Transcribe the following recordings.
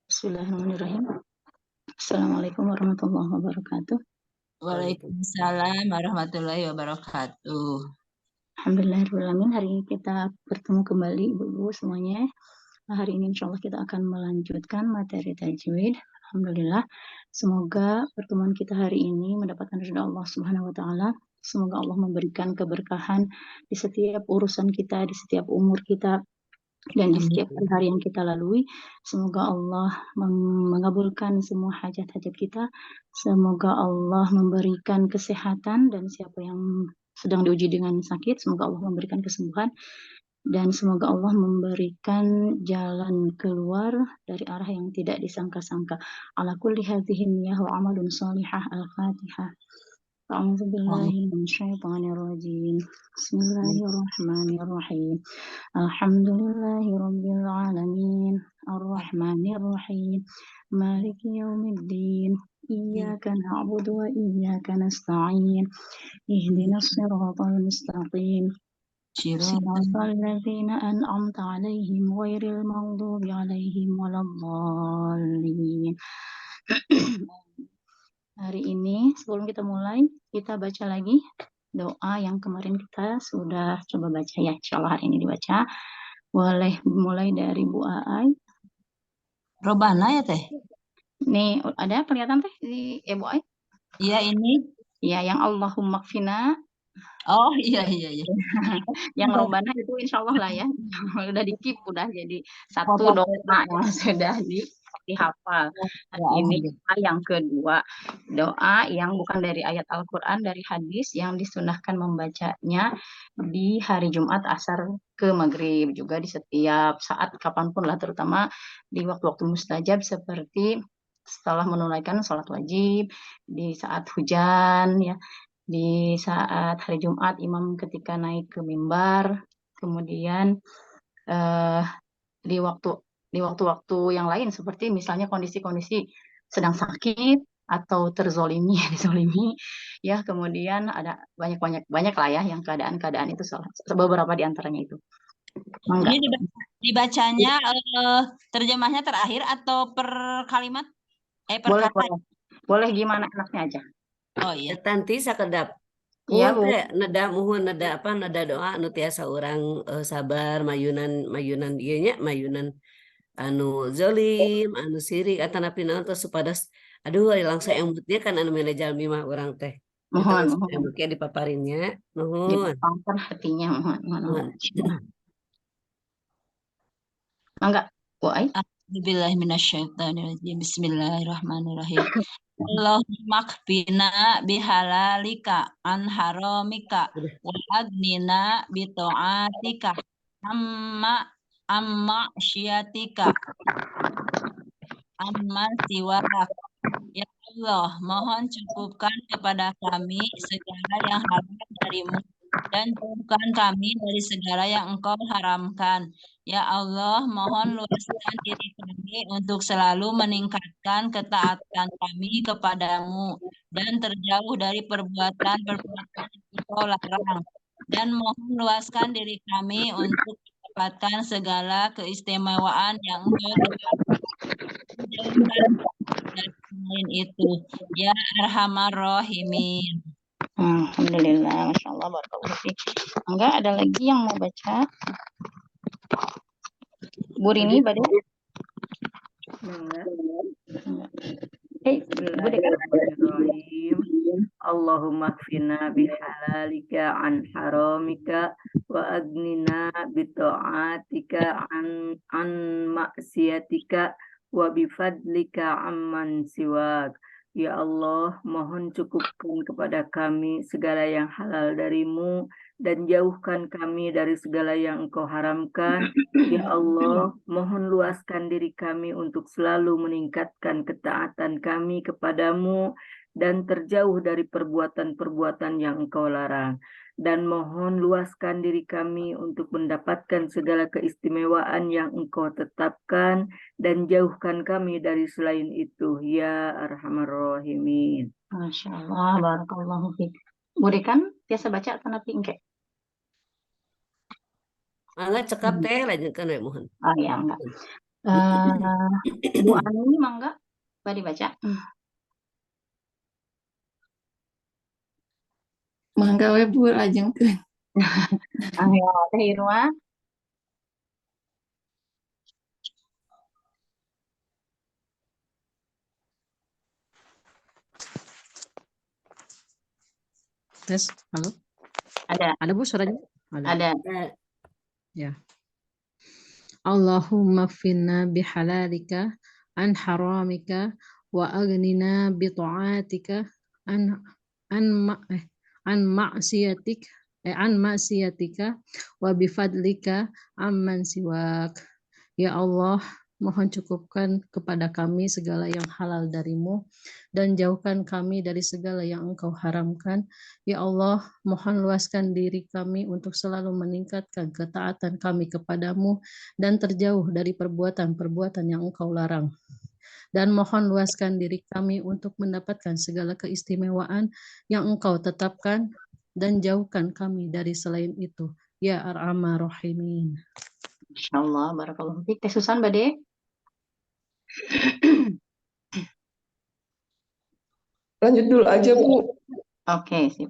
Bismillahirrahmanirrahim. Assalamualaikum warahmatullahi wabarakatuh. Waalaikumsalam warahmatullahi wabarakatuh. Alhamdulillahirrahmanirrahim. Hari ini kita bertemu kembali ibu-ibu semuanya. Hari ini insya Allah kita akan melanjutkan materi tajwid. Alhamdulillah. Semoga pertemuan kita hari ini mendapatkan ridha Allah Subhanahu wa taala. Semoga Allah memberikan keberkahan di setiap urusan kita, di setiap umur kita, dan di setiap hari yang kita lalui. Semoga Allah mengabulkan semua hajat-hajat kita. Semoga Allah memberikan kesehatan, dan siapa yang sedang diuji dengan sakit, semoga Allah memberikan kesembuhan, dan semoga Allah memberikan jalan keluar dari arah yang tidak disangka-sangka. Ala kulli hadhihi niyyah wa amalun salihah. Al-Fatihah. أعوذ بالله من الشيطان الرجيم. بسم الله الرحمن الرحيم. الحمد لله رب العالمين الرحمن الرحيم مالك يوم الدين إياك نعبد وإياك نستعين اهدنا الصراط المستقيم صراط الذين أنعمت عليهم غير المغضوب عليهم ولا الضالين. Hari ini sebelum kita mulai, kita baca lagi doa yang kemarin kita sudah coba baca ya. Insya Allah hari ini dibaca. Boleh mulai dari Bu Ai. Robana ya teh? Nih ada kelihatan teh di Bu Ai? Iya ini. Iya yang Allahumma kfina. Oh iya. Yang Robana itu insya Allah lah ya. Udah dikip, udah jadi satu doa yang sudah dihafal. Ini yang kedua, doa yang bukan dari ayat Al-Quran, dari hadis yang disunahkan membacanya di hari Jumat asar ke maghrib, juga di setiap saat kapanpun lah, terutama di waktu-waktu mustajab seperti setelah menunaikan sholat wajib, di saat hujan ya, di saat hari Jumat imam ketika naik ke mimbar, kemudian di waktu-waktu yang lain seperti misalnya kondisi-kondisi sedang sakit atau terzolimi, dizolimi ya, kemudian ada banyak lah ya yang keadaan-keadaan itu, beberapa di antaranya itu. Ini dibacanya terjemahnya terakhir atau per kalimat? Per kata? Boleh gimana enaknya aja. Oh iya. Tanti sakedap. Iya, Bu. Nada doa anu tiasa orang sabar mayunan ieu nya mayunan anu zolim, anu sirik atanapi naon tos supados aduh langsung emutnya kan anu mele jalmi mah urang teh. Mohon emutnya dipaparinnya. Nuhun. Dipangkan hatinya, mohon. Enggak, Bu Ai. Bismillahirrahmanirrahim. Bismillahirrahmanirrahim. Allahumma kfina bihalalika an haramika wa agnina bita'atika amma syiatika amma siwak. Ya Allah, mohon cukupkan kepada kami segala yang halal darimu dan jauhkan kami dari segala yang Engkau haramkan. Ya Allah, mohon luaskan diri kami untuk selalu meningkatkan ketaatan kami kepadamu dan terjauh dari perbuatan-perbuatan yang Engkau larang. Dan mohon luaskan diri kami untuk mendapatkan segala keistimewaan yang Engkau jauhkan dari lain itu. Ya Arhamar Rahimin. Alhamdulillah, Masya Allah, barakallahu fiik. Enggak ada lagi yang mau baca? Bu Rini, Badai? Bismillahirrahmanirrahim. Allahumma kfina bihalalika an haramika wa agnina bita'atika an maksiatika wa bifadlika amman siwak. Ya Allah, mohon cukupkan kepada kami segala yang halal darimu dan jauhkan kami dari segala yang Engkau haramkan. Ya Allah, mohon luaskan diri kami untuk selalu meningkatkan ketaatan kami kepadamu dan terjauh dari perbuatan-perbuatan yang Engkau larang. Dan mohon luaskan diri kami untuk mendapatkan segala keistimewaan yang Engkau tetapkan dan jauhkan kami dari selain itu. Ya Arhamar Rahimin. Masya Allah, barakallahu fiik. Bu Rekan, biasa baca atau napi engke? Mangga cekap teh lanjutkan we mohon. Oh ya, enggak. Bu Ani, mangga, Pak dibaca. Mangga we Bu lajengkeun. Ya, Teh Irma. Tes, halo, Ada. ada Bu suaranya? Ada. Ya. Allahumma finna bihalalika an haramika wa aghnina bi ta'atika an an ma- eh, an maksiatik an maksiatika wa bi fadlika amman siwak. Ya Allah, mohon cukupkan kepada kami segala yang halal darimu dan jauhkan kami dari segala yang Engkau haramkan. Ya Allah, mohon luaskan diri kami untuk selalu meningkatkan ketaatan kami kepadamu dan terjauh dari perbuatan-perbuatan yang Engkau larang. Dan mohon luaskan diri kami untuk mendapatkan segala keistimewaan yang Engkau tetapkan dan jauhkan kami dari selain itu. Ya Arhamar Rahimin. Insyaallah, barakallahu fiik. Teh Susan Bade. Lanjut dulu aja Bu. Oke, sip.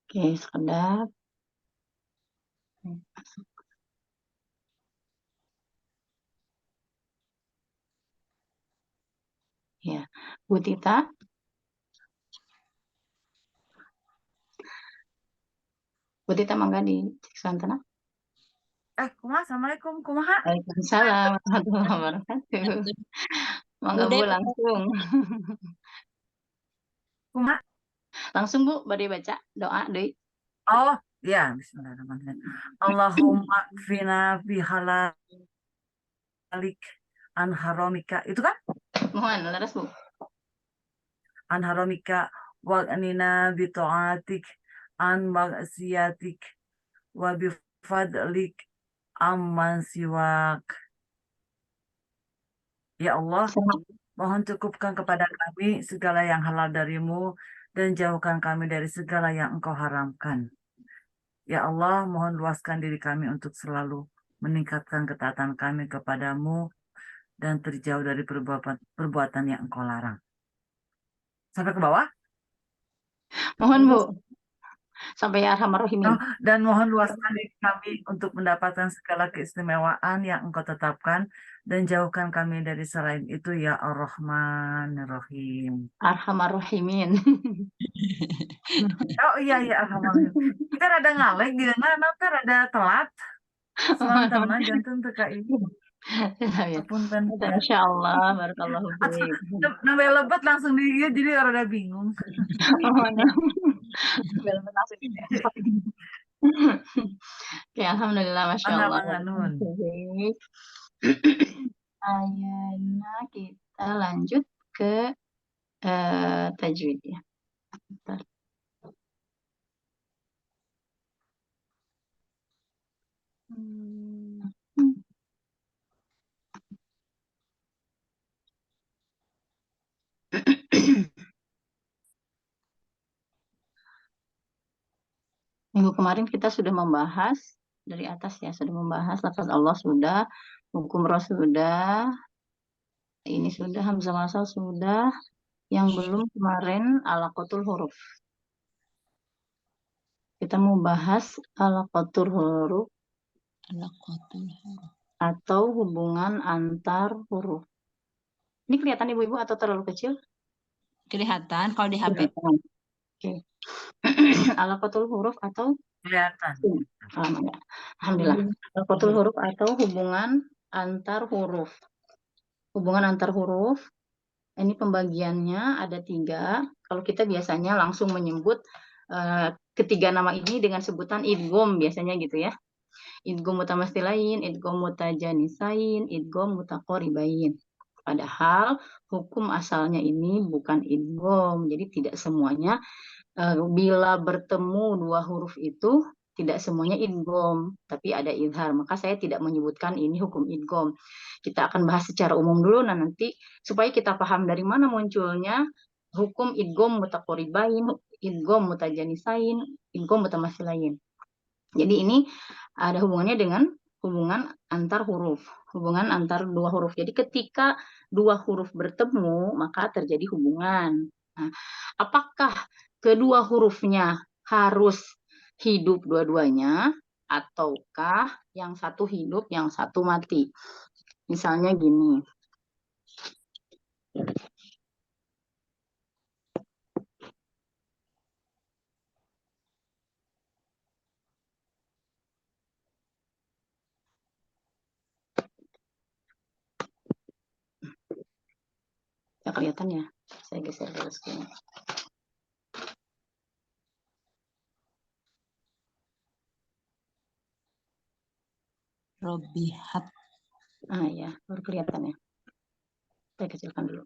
Oke, sekedap. Ya, Bu Tita. Bu Tita mangga di Santana. Kumaha, Assalamualaikum, kumaha? Waalaikumsalam warahmatullahi wabarakatuh. Mangga Bude, Bu langsung. Kumaha? Langsung Bu, bade baca doa deui. Oh, ya, bismillahirrahmanirrahim. Allahumma kfina fi halalik an haramika. Itu kan? Mohon leres Bu. An haramika wa anina bi ta'atik an maksiatik wa bi fadlik amman siwak. Ya Allah, mohon cukupkan kepada kami segala yang halal darimu dan jauhkan kami dari segala yang Engkau haramkan. Ya Allah, mohon luaskan diri kami untuk selalu meningkatkan ketaatan kami kepadamu dan terjauh dari perbuatan yang Engkau larang. Sampai ke bawah? Mohon Bu. Sampai ya Arhamar Rahimin. Dan mohon luaskan diri kami untuk mendapatkan segala keistimewaan yang Engkau tetapkan dan jauhkan kami dari selain itu ya Ar-Rahman-Ar-Rahim. Arhamar Rahimin. Oh iya Ar-Rahman. Kita rada ngalek di nanti rada telat. Semantan jantung teka ini. Apunten. Masya Allah, barakallahu fiik. Nambah lebat langsung dia jadi rada bingung. Oke, alhamdulillah, masya Allah. Ayana kita lanjut ke tajwid ya. Bentar. Minggu kemarin kita sudah membahas dari atas ya, sudah membahas lafaz Allah sudah, hukum Rasul sudah, ini sudah, hamzah wasal sudah, yang belum kemarin alaqatul huruf. Kita mau bahas alaqatul huruf atau hubungan antar huruf. Ini kelihatan ibu-ibu atau terlalu kecil? Kelihatan kalau di HP. Oke. Alaqatul huruf atau Kelihatan. Alhamdulillah. Alaqatul huruf atau hubungan antar huruf. Hubungan antar huruf, ini pembagiannya ada 3. Kalau kita biasanya langsung menyebut ketiga nama ini dengan sebutan idgham biasanya gitu ya. Idgham mutamatsilain, idgham mutajanisain, idgham mutaqaribain. Padahal hukum asalnya ini bukan idgham. Jadi tidak semuanya bila bertemu 2 huruf itu tidak semuanya idgham, tapi ada izhar. Maka saya tidak menyebutkan ini hukum idgham. Kita akan bahas secara umum dulu, nah nanti supaya kita paham dari mana munculnya hukum idgham mutaqaribain, idgham mutajanisain, idgham mutamatsilain. Jadi ini Ada hubungannya dengan hubungan antar huruf, hubungan antar dua huruf. Jadi ketika dua huruf bertemu, maka terjadi hubungan. Nah, apakah kedua hurufnya harus hidup dua-duanya, ataukah yang satu hidup, yang satu mati? Misalnya gini. Ya kelihatan ya, saya geser dulu screen. Robihat. Ya, baru kelihatan ya. Saya kecilkan dulu.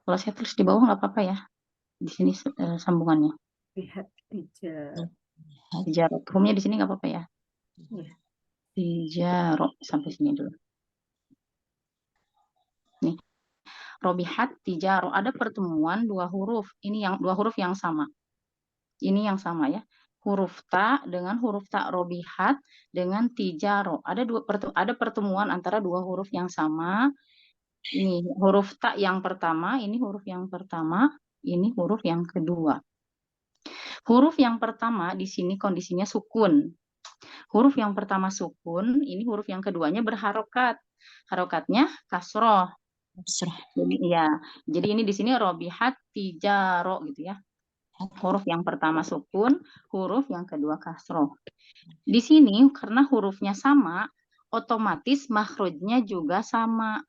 Kalau saya tulis di bawah nggak apa-apa ya. Di sini sambungannya. Lihat tijar. Tijarot. Home-nya di sini nggak apa-apa ya. Ya. Tijarot. Sampai sini dulu. Nih. Robihat tijaro. Ada pertemuan dua huruf. Ini yang dua huruf yang sama. Ini yang sama ya. Huruf ta dengan huruf ta. Robihat dengan tijaro. Ada pertemuan antara dua huruf yang sama. Ini huruf ta yang pertama, ini huruf yang pertama, ini huruf yang kedua. Huruf yang pertama di sini kondisinya sukun. Huruf yang pertama sukun, ini huruf yang keduanya berharokat. Harokatnya kasroh. Jadi ya, jadi ini di sini robihat tijaro gitu ya. Huruf yang pertama sukun, huruf yang kedua kasroh. Di sini karena hurufnya sama, otomatis makhrajnya juga sama.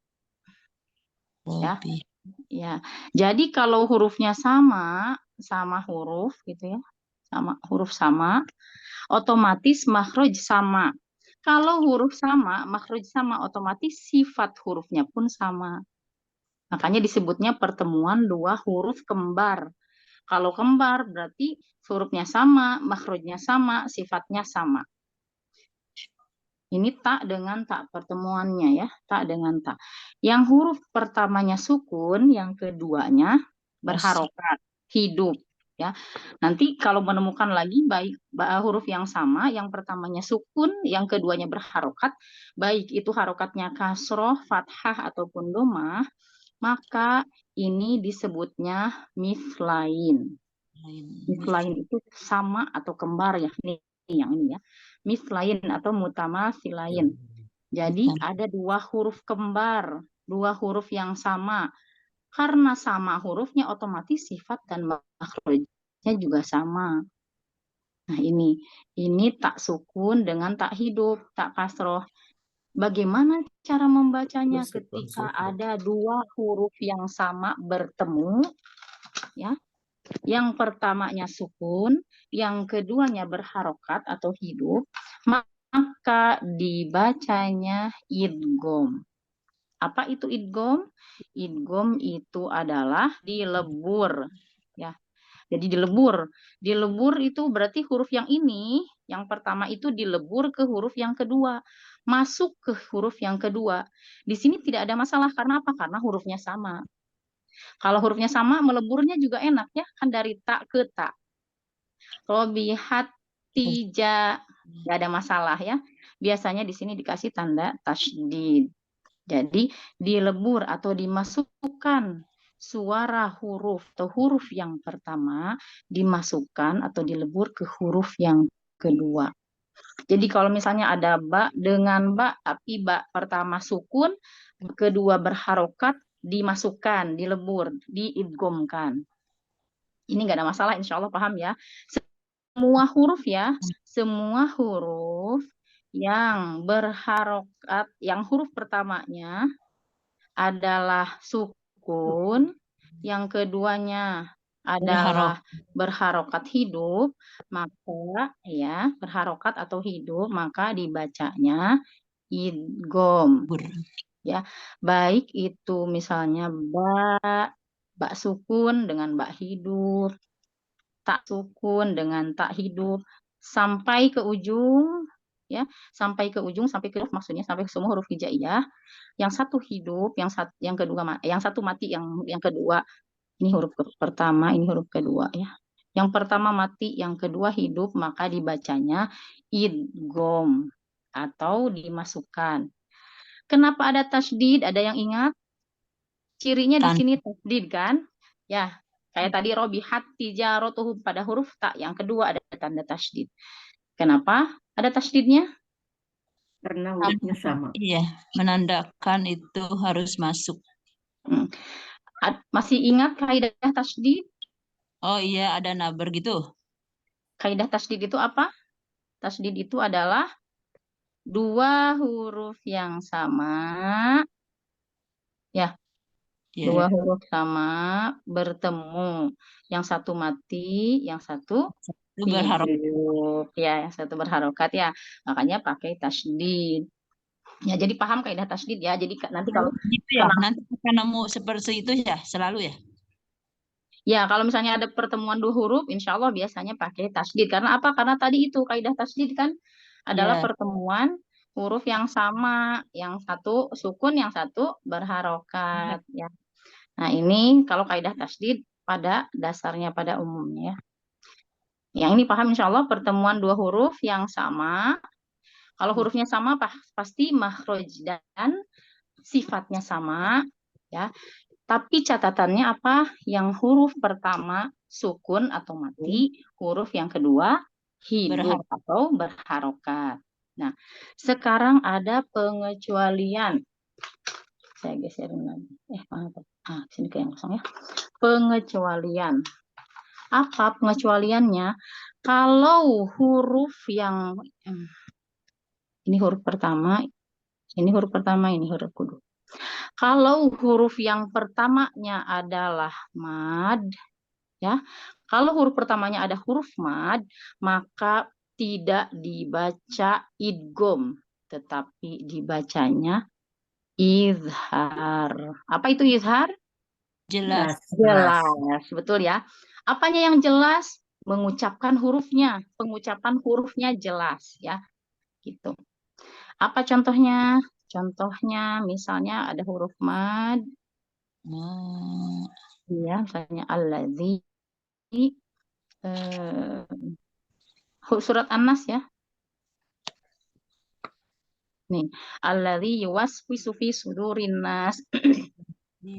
Ya. Ya. Jadi kalau hurufnya sama huruf gitu ya. Huruf sama, otomatis makhraj sama. Kalau huruf sama, makhraj sama, otomatis sifat hurufnya pun sama. Makanya disebutnya pertemuan dua huruf kembar. Kalau kembar berarti hurufnya sama, makhrajnya sama, sifatnya sama. Ini tak dengan tak pertemuannya ya, tak dengan tak. Yang huruf pertamanya sukun, yang keduanya berharokat, hidup ya. Nanti kalau menemukan lagi baik huruf yang sama, yang pertamanya sukun, yang keduanya berharokat, baik itu harokatnya kasroh, fathah ataupun domah, maka ini disebutnya mislain. Mislain itu sama atau kembar ya. Nih yang ini ya. Mislain atau mutamasilain. Jadi ada dua huruf kembar, dua huruf yang sama. Karena sama hurufnya otomatis sifat dan makhrajnya juga sama. Nah ini tak sukun dengan tak hidup, tak kasroh. Bagaimana cara membacanya ketika ada dua huruf yang sama bertemu? Ya. Yang pertamanya sukun, yang keduanya berharokat atau hidup, maka dibacanya idgham. Apa itu idgham? Idgham itu adalah dilebur, ya. Jadi dilebur. Dilebur itu berarti huruf yang ini, yang pertama itu dilebur ke huruf yang kedua, masuk ke huruf yang kedua. Di sini tidak ada masalah karena apa? Karena hurufnya sama. Kalau hurufnya sama, meleburnya juga enak ya, kan dari tak ke tak. Robihat tija, nggak ada masalah ya. Biasanya di sini dikasih tanda tasydid. Jadi dilebur atau dimasukkan suara huruf atau huruf yang pertama dimasukkan atau dilebur ke huruf yang kedua. Jadi kalau misalnya ada ba dengan ba, tapi ba pertama sukun, kedua berharokat, dimasukkan, dilebur, diidgomkan. Ini nggak ada masalah, insya Allah paham ya. Semua huruf ya, semua huruf yang berharokat, yang huruf pertamanya adalah sukun, yang keduanya adalah berharokat hidup, maka ya berharokat atau hidup, maka dibacanya idgham. Ya, baik itu misalnya ba sukun dengan ba hidup, tak sukun dengan tak hidup sampai ke ujung, ya, sampai ke ujung, sampai ke huruf, maksudnya sampai ke semua huruf hijaiyah. Yang satu hidup, yang kedua yang satu mati, yang kedua ini huruf pertama, ini huruf kedua, ya. Yang pertama mati, yang kedua hidup, maka dibacanya idgham atau dimasukkan. Kenapa ada tasdid? Ada yang ingat? Cirinya di sini tasdid kan? Ya, kayak tadi robihat tijaratuhu pada huruf ta, yang kedua ada tanda tasdid. Kenapa ada tasdidnya? Karena hurufnya sama. Iya, menandakan itu harus masuk. Masih ingat kaidah tasdid? Oh iya, ada nabar gitu. Kaidah tasdid itu apa? Tasdid itu adalah dua huruf yang sama, ya, dua huruf sama bertemu, yang satu mati, yang satu hidup, ya, yang satu berharokat, ya, makanya pakai tasdid. Ya, jadi paham kaidah tasdid ya. Jadi nanti kalau gitu ya, nanti kita nemu seperti itu ya, selalu ya. Ya, kalau misalnya ada pertemuan dua huruf, insya Allah biasanya pakai tasdid. Karena apa? Karena tadi itu kaidah tasdid kan adalah pertemuan huruf yang sama, yang satu sukun, yang satu berharokat. Ya. Nah, ini kalau kaidah tasdid pada dasarnya, pada umumnya. Ya. Yang ini paham insya Allah, pertemuan dua huruf yang sama. Kalau hurufnya sama, pasti makhraj dan sifatnya sama. Ya. Tapi catatannya apa? Yang huruf pertama sukun atau mati, huruf yang kedua hidup atau berharokat. Nah, sekarang ada pengecualian. Saya geserin lagi. Sini ke yang kosong ya. Pengecualian. Apa pengecualiannya? Kalau huruf yang ini huruf pertama, ini huruf pertama, ini huruf kedua. Kalau huruf yang pertamanya adalah mad, ya. Kalau huruf pertamanya ada huruf mad, maka tidak dibaca idgham, tetapi dibacanya izhar. Apa itu izhar? Jelas. Jelas, betul ya. Apanya yang jelas? Mengucapkan hurufnya, pengucapan hurufnya jelas, ya. Gitu. Apa contohnya? Contohnya misalnya ada huruf mad. Ya, misalnya allazi. Surat An-Nas ya. Nih, allazi yuwaswisu fi sudurin nas.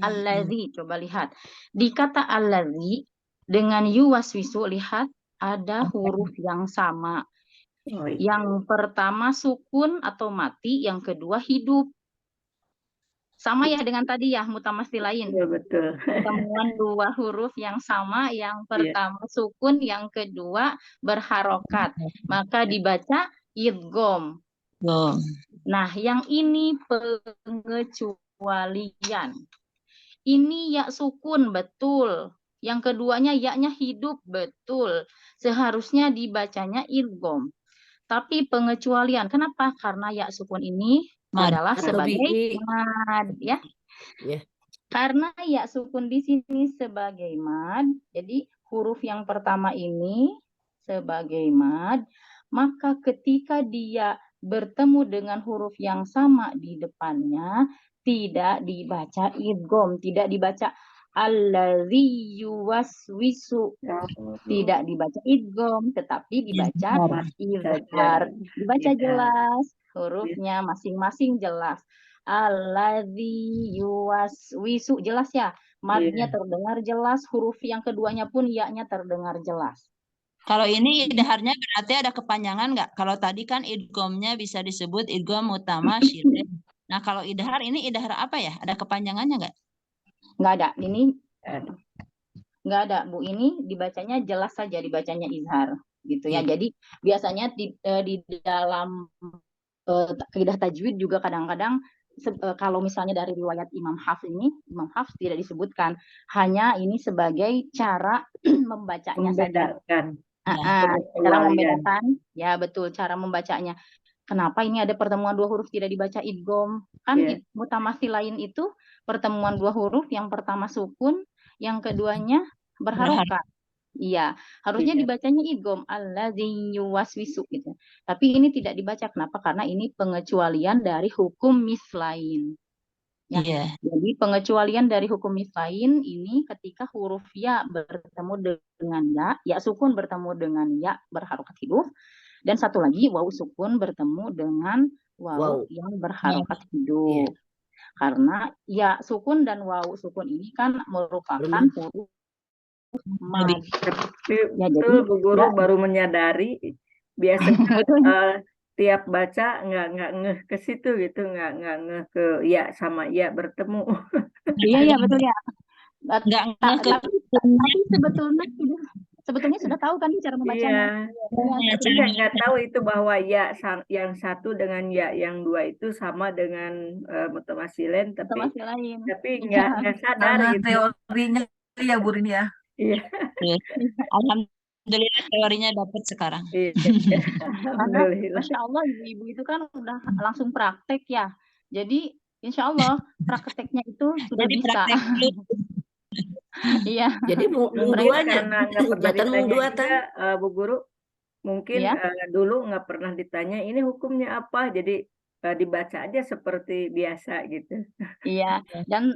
Allazi, coba lihat. Di kata allazi dengan yuwaswisu, lihat ada huruf yang sama. Yang pertama sukun atau mati, yang kedua hidup. Sama ya dengan tadi ya, mutamatsilain. Ya, betul. Pertemuan dua huruf yang sama, yang pertama sukun, yang kedua berharokat. Maka dibaca idgham. Nah, yang ini pengecualian. Ini ya sukun, betul. Yang keduanya ya-nya hidup, betul. Seharusnya dibacanya idgham. Tapi pengecualian, kenapa? Karena ya sukun ini adalah sebagai mad, ya. Karena ya sukun di sini sebagai mad, jadi huruf yang pertama ini sebagai mad, maka ketika dia bertemu dengan huruf yang sama di depannya, tidak dibaca idgham, tidak dibaca allazi yuwaswisu, tidak dibaca idgham, tetapi dibaca izhar. Dibaca jelas, hurufnya masing-masing jelas. Allazi yuwaswisu, jelas ya, madnya terdengar jelas, huruf yang keduanya pun ya-nya terdengar jelas. Kalau ini idharnya berarti ada kepanjangan nggak? Kalau tadi kan idghamnya bisa disebut idgham utama syirih. Nah, kalau idhar ini idhar apa ya? Ada kepanjangannya nggak? Nggak ada. Ini nggak ada, Bu. Ini dibacanya jelas saja, dibacanya izhar, gitu ya. Jadi biasanya di dalam kaidah tajwid juga kadang-kadang kalau misalnya dari riwayat Imam Hafs ini, Imam Hafs tidak disebutkan, hanya ini sebagai cara membacanya saja. Cara membedakan, ya betul, cara membacanya. Kenapa ini ada pertemuan dua huruf tidak dibaca idgham? Kan mutamatsilain itu pertemuan dua huruf, yang pertama sukun, yang keduanya berharokat. Iya, harusnya Iya. dibacanya idgham alladzi yuwaswisu gitu. Tapi ini tidak dibaca. Kenapa? Karena ini pengecualian dari hukum mislain. Ya. Iya. Jadi pengecualian dari hukum mislain ini ketika huruf ya bertemu dengan ya sukun bertemu dengan ya berharokat hidup, dan satu lagi wawu sukun bertemu dengan wawu Wow. yang berharokat Iya. hidup. Karena ya sukun dan wawu sukun ini kan merupakan Bermad. huruf Lebih. mad. Tapi Ya, betul jadi Bu Guru ya, baru menyadari biasanya betul. tiap baca nggak ngeh ke situ gitu, nggak ngeh ke ya sama ya bertemu. Iya betul ya. Nggak ngeh ke Tapi sebetulnya sudah tahu kan cara membacanya. Iya, tapi nggak tahu itu bahwa ya yang satu dengan ya yang dua itu sama dengan mutamasilen, Sama tapi si lain. nggak sadar Karena gitu. teorinya ya Bu Rini ya. Iya. Alhamdulillah teorinya dapat sekarang. Iya. Karena Alhamdulillah. Masya Allah ibu-ibu itu kan udah langsung praktek ya. Jadi Insya Allah prakteknya itu sudah Jadi bisa. praktek dulu. Iya. Jadi mung Mungkin duanya karena nggak pernah jatan mung ditanya dua juga tan. Bu Guru, mungkin Iya. dulu nggak pernah ditanya ini hukumnya apa, jadi dibaca aja seperti biasa gitu. Iya.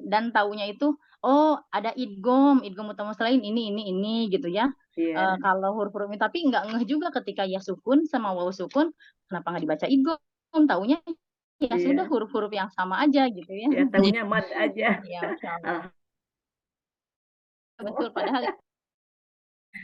Dan taunya itu oh ada idgham mutawasil ini gitu ya. Iya. Kalau huruf-huruf ini tapi nggak ngeh juga ketika ya sukun sama wawu sukun kenapa nggak dibaca idgham? Taunya ya sudah Iya. huruf-huruf yang sama aja gitu ya. Ya tahunya mad aja. Iya, Masya Allah. Betul, padahal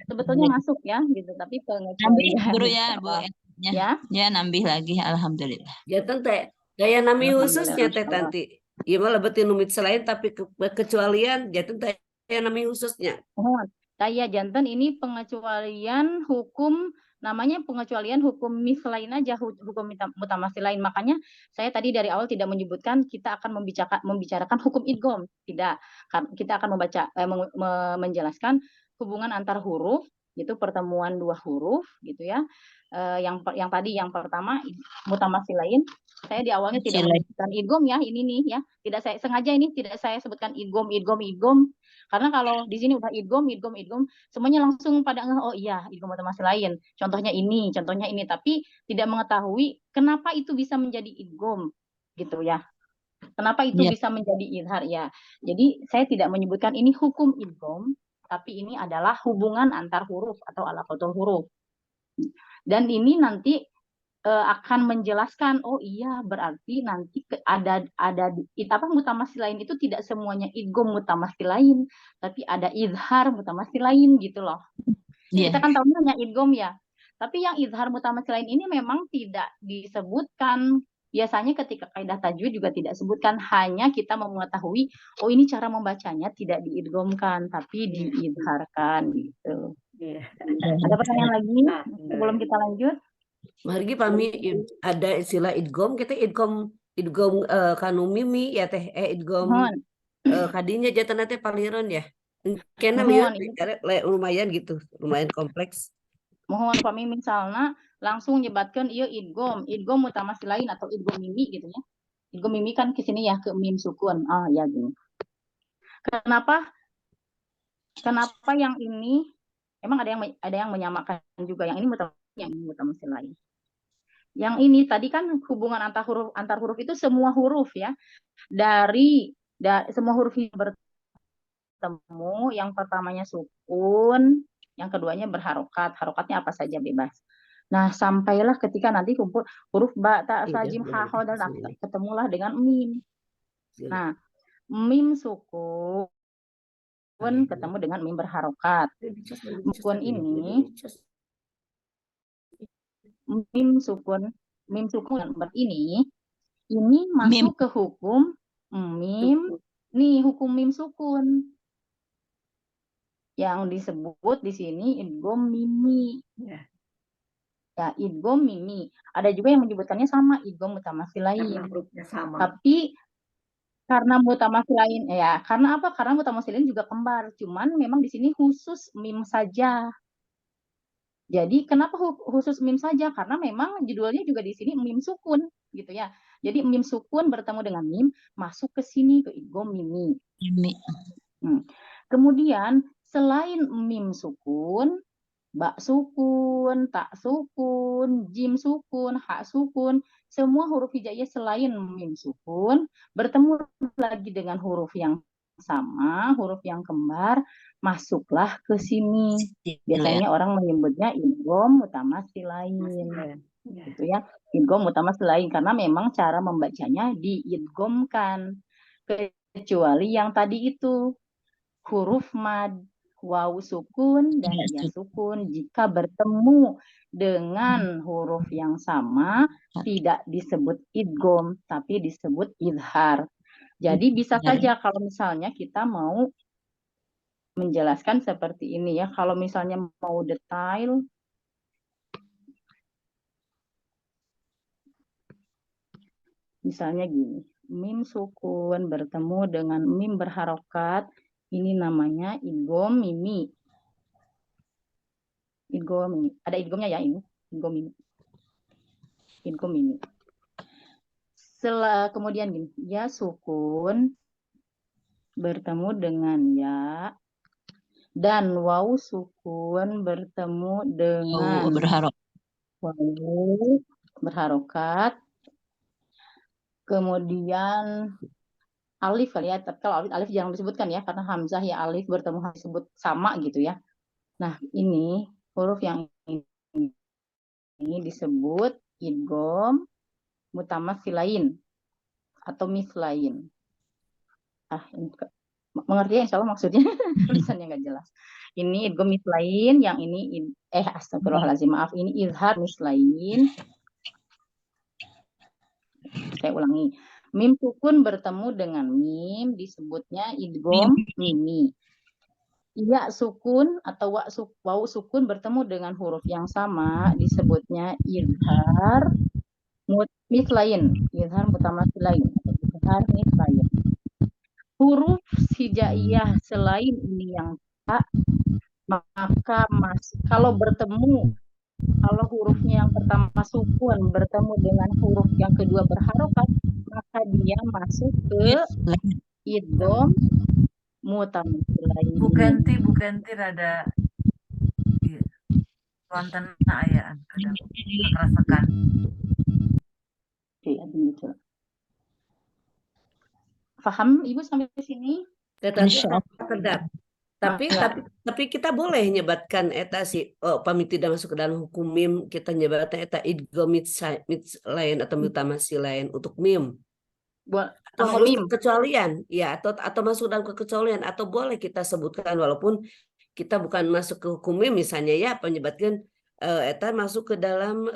sebetulnya masuk ya gitu, tapi Nambih pengecualian. Guru ya Bu. Ya. Ya nambih lagi alhamdulillah. Jatan teh gaya nami khususnya Alhamdulillah, teh Masya Allah. tanti. Iya malah betin numit selain tapi kecualian jatan teh gaya nami khususnya. Oh, kayak jantan ini pengecualian hukum namanya pengecualian hukum mislain aja, hukum mutamasil lain. Makanya saya tadi dari awal tidak menyebutkan kita akan membicarakan hukum idgham, tidak. Kita akan menjelaskan hubungan antar huruf, itu pertemuan dua huruf gitu ya. Yang tadi yang pertama mutamasil lain, saya di awalnya tidak menyebutkan idgham ya, ini nih ya. Tidak saya sengaja ini tidak saya sebutkan idgham. Karena kalau di sini udah idgham, semuanya langsung pada oh iya, idgham mutawasil lain. Contohnya ini, tapi tidak mengetahui kenapa itu bisa menjadi idgham gitu ya. Kenapa itu bisa menjadi izhar ya. Jadi saya tidak menyebutkan ini hukum idgham, tapi ini adalah hubungan antar huruf atau alaqatul huruf. Dan ini nanti akan menjelaskan oh iya berarti nanti ada mutamasil lain itu tidak semuanya idgham mutamasil lain, tapi ada izhar mutamasil lain gitu loh. Kita kan tahu hanya idgham ya, tapi yang izhar mutamasil lain ini memang tidak disebutkan. Biasanya ketika kaidah tajwid juga tidak sebutkan, hanya kita mengetahui oh ini cara membacanya tidak diidghamkan tapi diizharkan gitu. Ada pertanyaan lagi sebelum kita lanjut? Margi pami ada istilah idgham kita idgham kanu mimi ya teh idgham kadinya jatan teh paliron ya. Kena lihat lumayan gitu, lumayan kompleks. Mohon Pak Mimi misalnya langsung nyebatkan iya idgham mutamasil lain atau idgham mimi gitu ya. Idgham mimi kan ke sini ya ke mim sukun. Ah ya gini. Kenapa yang ini emang ada yang menyamakan juga yang ini mutamasil lain. Yang ini tadi kan hubungan antar huruf itu semua huruf ya. Dari semua huruf yang bertemu, yang pertamanya sukun, yang keduanya berharokat. Harokatnya apa saja bebas. Nah, sampailah ketika nanti kumpul huruf ba, ta, sa, jim, ha, ho, dan ketemulah dengan mim. Nah, mim sukun ketemu dengan mim berharokat. Sukun ini mim sukun ini masuk ke hukum mim nih, hukum mim sukun yang disebut di sini idgham mimi ya, idgham mimi. Ada juga yang menyebutkannya sama idgham mutamasil lain, tapi karena mutamasil lain ya, karena apa? Karena mutamasil lain juga kembar, cuman memang di sini khusus mim saja. Jadi kenapa khusus mim saja? Karena memang judulnya juga di sini mim sukun gitu ya. Jadi mim sukun bertemu dengan mim masuk ke sini ke idgham mimi. Kemudian Selain mim sukun, ba sukun, tak sukun, jim sukun, ha sukun, semua huruf hijaiyah selain mim sukun bertemu lagi dengan huruf yang sama, huruf yang kembar, masuklah ke sini. Biasanya orang menyebutnya idgham mutamatsilain. Gitu ya. Idgham mutamatsilain karena memang cara membacanya diidghamkan. Kecuali yang tadi itu huruf mad, waw sukun dan ya sukun jika bertemu dengan huruf yang sama tidak disebut idgham tapi disebut idhar. Jadi bisa saja kalau misalnya kita mau menjelaskan seperti ini ya. Kalau misalnya mau detail, misalnya gini, mim sukun bertemu dengan mim berharokat, ini namanya idgham mimi. Idgham mimi. Ada idghamnya ya ini, idgham mimi. Idgham mimi. Kemudian gini, ya sukun bertemu dengan ya, dan waw sukun bertemu dengan waw berharokat. Kemudian alif kali ya, tapi kalau alif jangan disebutkan ya, karena hamzah ya alif bertemu harus disebut sama gitu ya. Nah ini huruf yang ini disebut idgham mutamatsilain atau mislain. Mengerti ya insya Allah maksudnya, tulisannya nggak jelas. Ini idgham mislain, yang ini astagfirullahaladzim, maaf, ini izhar mislain. Saya ulangi. Mim sukun bertemu dengan mim disebutnya idgham mimi. Ya sukun atau waw sukun bertemu dengan huruf yang sama disebutnya izhar mislain, izhar mutamatsilain atau izhar mislain. Huruf hijaiyah selain ini yang tak, maka kalau bertemu, kalau hurufnya yang pertama sukun bertemu dengan huruf yang kedua berharokat, maka dia masuk ke idgham mutamatsilain. Bu Kenti rada konten ayaan kadang kerasakan. Oke, gitu. Paham Ibu sampai sini? Kedap. Tapi kita boleh nyebatkan eta si pamit tidak masuk ke dalam hukum mim, kita nyebatkan eta idgham lain atau mutamatsilain untuk mim. Atau harus kekecualian ya, atau masuk dalam kekecualian, atau boleh kita sebutkan walaupun kita bukan masuk ke hukum mim misalnya ya, penyebatkan eta masuk ke dalam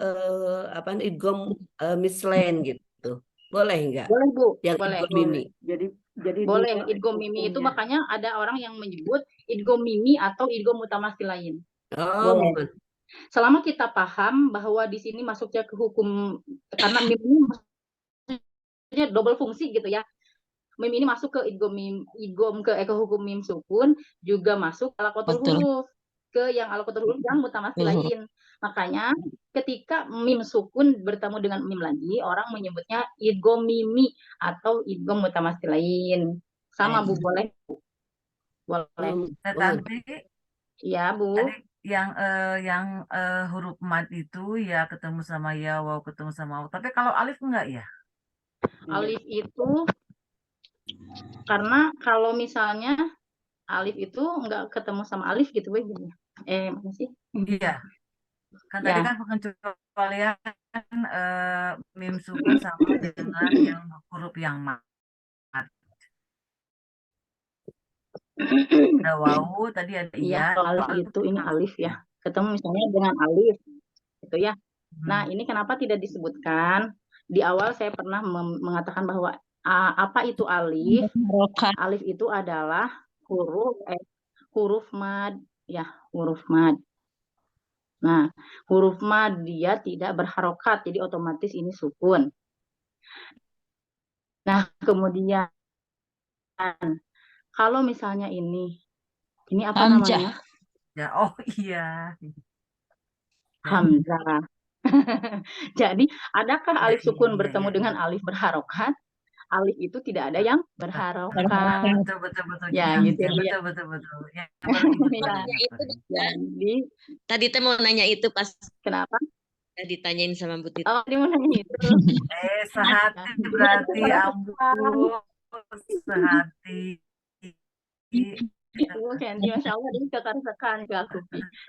idgham mislain gitu. Boleh enggak? Boleh Bu, yang boleh. Mimi. Jadi boleh idgham mimi itu, makanya ada orang yang menyebut idgham mimi atau idgham mutamatsilain. Boleh. Selama kita paham bahwa di sini masuknya ke hukum, karena mim ini maksudnya double fungsi gitu ya. Mim ini masuk ke idgham ke hukum mim sukun, juga masuk alaqatul huruf ke yang alaqatul huruf yang mutamatsilain. Makanya ketika mim sukun bertemu dengan mim lagi, orang menyebutnya idgham mimi atau idgham mutamatsilain. Sama Bu, boleh? Boleh. Tadi ya Bu. Tadi yang huruf mad itu ya ketemu sama ya, waw ketemu sama waw. Tapi kalau alif enggak ya? Alif itu karena kalau misalnya alif itu enggak ketemu sama alif gitu Bu. Mana sih? Iya. Kan tadi kan pengecualian mim sukun sama dengan yang huruf yang mad. Ada wawu, tadi ada iya. Alif itu ini alif ya. Ketemu misalnya dengan alif gitu ya. Nah, ini kenapa tidak disebutkan? Di awal saya pernah mengatakan bahwa apa itu alif? Alif itu adalah huruf mad ya, huruf mad. Nah, huruf mad dia tidak berharokat, jadi otomatis ini sukun. Nah, kemudian kalau misalnya ini apa namanya? Ya, oh iya. Hamzah. Jadi, adakah alif sukun bertemu dengan alif berharokat? alif itu tidak ada yang berharokat. Betul, betul, betul. Ya, Gini, gitu ya, ya. betul, betul, betul. Ya, baru ingat, Ya, baru Nanya ingat, itu baru ingat. jadi tadi teh mau nanya itu pas kenapa? ditanyain sama Bu Titi. Oh, dia mau nanya itu. Sehati berarti, ampun. Sehati. Ibu Candy, Masya Allah, ini ketersekan ke aku.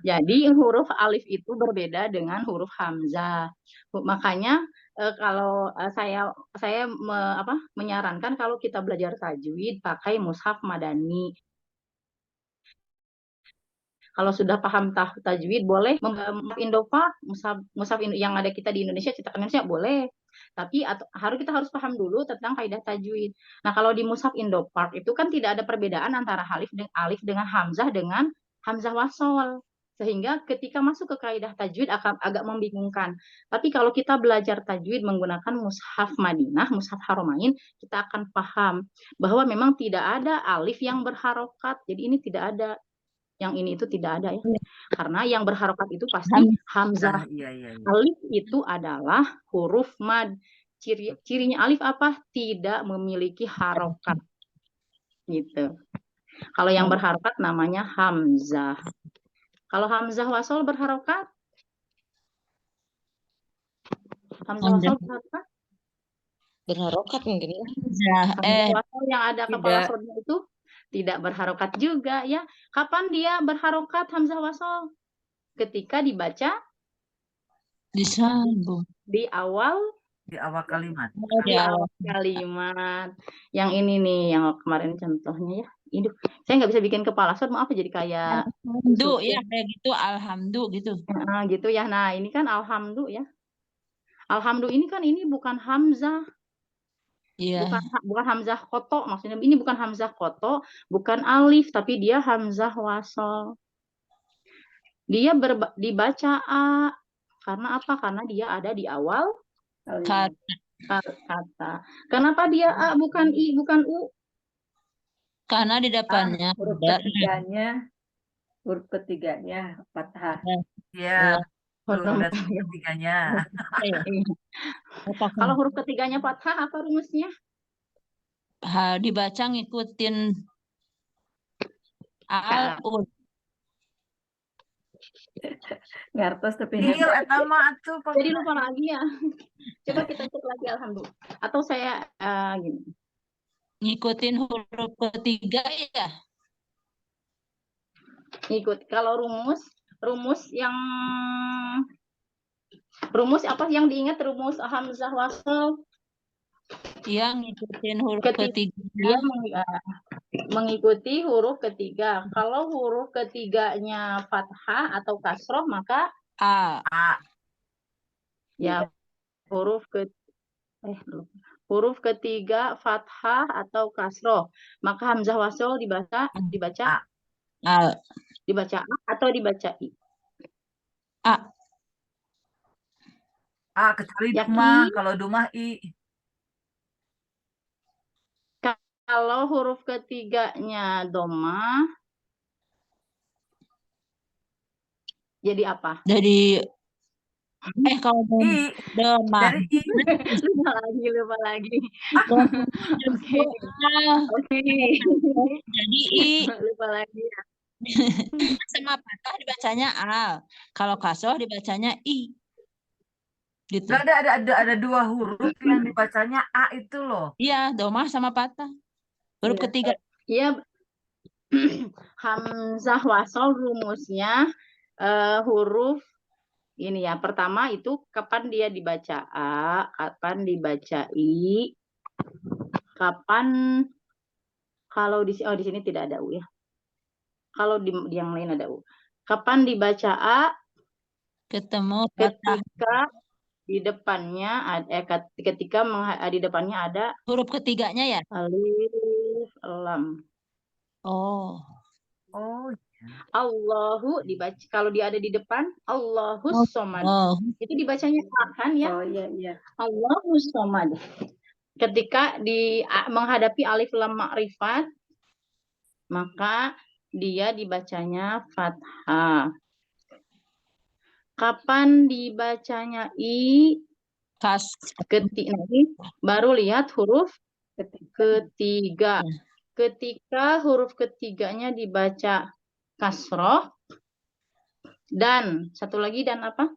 Jadi huruf alif itu berbeda dengan huruf hamzah. Makanya kalau saya menyarankan kalau kita belajar tajwid pakai mushaf madani. Kalau sudah paham tajwid boleh Indopa, mushaf yang ada kita di Indonesia, cetakan Indonesia boleh. Tapi kita harus paham dulu tentang kaidah tajwid. Nah, kalau di mushaf Indopark itu kan tidak ada perbedaan antara alif dengan hamzah dengan hamzah wasol. Sehingga ketika masuk ke kaidah tajwid akan agak membingungkan. Tapi kalau kita belajar tajwid menggunakan mushaf Madinah, mushaf Haramain, kita akan paham bahwa memang tidak ada alif yang berharokat. Jadi ini tidak ada. Yang ini itu tidak ada ya. Karena yang berharokat itu pasti hamzah. Iya, iya, iya. Alif itu adalah huruf mad. Cirinya alif apa? Tidak memiliki harokat. Gitu. Kalau yang berharokat namanya hamzah. Kalau hamzah wasol berharokat? Hamzah wasol berharokat? Berharokat mungkin ya. Hamzah wasol yang ada kepala Tidak. sodnya itu tidak berharokat juga ya. Kapan dia berharokat hamzah wasol? Ketika dibaca Disambung. di awal kalimat. Di awal kalimat. Yang ini nih, yang kemarin contohnya ya. Ini saya nggak bisa bikin kepala sod, maaf jadi kayak Alhamdu ya, kayak gitu, alhamdu gitu. gitu ya. Nah, ini kan alhamdu ya. Alhamdu ini kan ini bukan hamzah. Iya. Bukan hamzah koto, maksudnya ini bukan hamzah koto, bukan alif, tapi dia hamzah wasol. Dia dibaca a. Karena apa? Karena dia ada di awal kata. Kenapa dia a bukan i, bukan u? Karena di depannya huruf ketiganya fathah. Iya, Huruf ketiganya. Kalau huruf ketiganya fathah apa rumusnya? Dibaca ngikutin al-ul. Ngertos tapi Iya, etama atuh. Jadi lupa lagi ya. Coba kita cek lagi alhamdulillah. Atau saya gini. Ngikutin huruf ketiga ya? Kalau rumus apa yang diingat, rumus hamzah wasal? Iya, ngikutin huruf ketiga. Dia mengikuti huruf ketiga. Kalau huruf ketiganya fathah atau kasroh maka a. Ya, huruf ketiga fathah atau kasroh, maka hamzah wasol dibaca A atau dibaca i. Kecuali dumah. Kalau dumah i. Kalau huruf ketiganya domah jadi apa? Jadi kalau domah. Lupa lagi. Oke. Jadi i. Lupa lagi ya. Sama patah dibacanya al. Kalau kasroh dibacanya i. Gitu. Ada dua huruf yang dibacanya a itu loh. Iya, domah sama patah. Huruf ketiga. Iya. Hamzah wasol rumusnya huruf ini ya. Pertama itu kapan dia dibaca a, kapan dibaca i, kapan kalau di sini tidak ada u ya. Kalau di yang lain ada u. Kapan dibaca a? Ketemu ketika di depannya ketika di depannya ada huruf ketiganya ya? Alif lam. Oh. Allahu dibaca kalau dia ada di depan Allahus somad. Itu dibacanya kan ya? Oh iya. Allahus somad. Ketika menghadapi alif lam ma'rifat maka dia dibacanya fathah. Kapan dibacanya i? Ketik nanti baru lihat huruf Ketiga. Ya. Ketika huruf ketiganya dibaca kasroh dan satu lagi dan apa?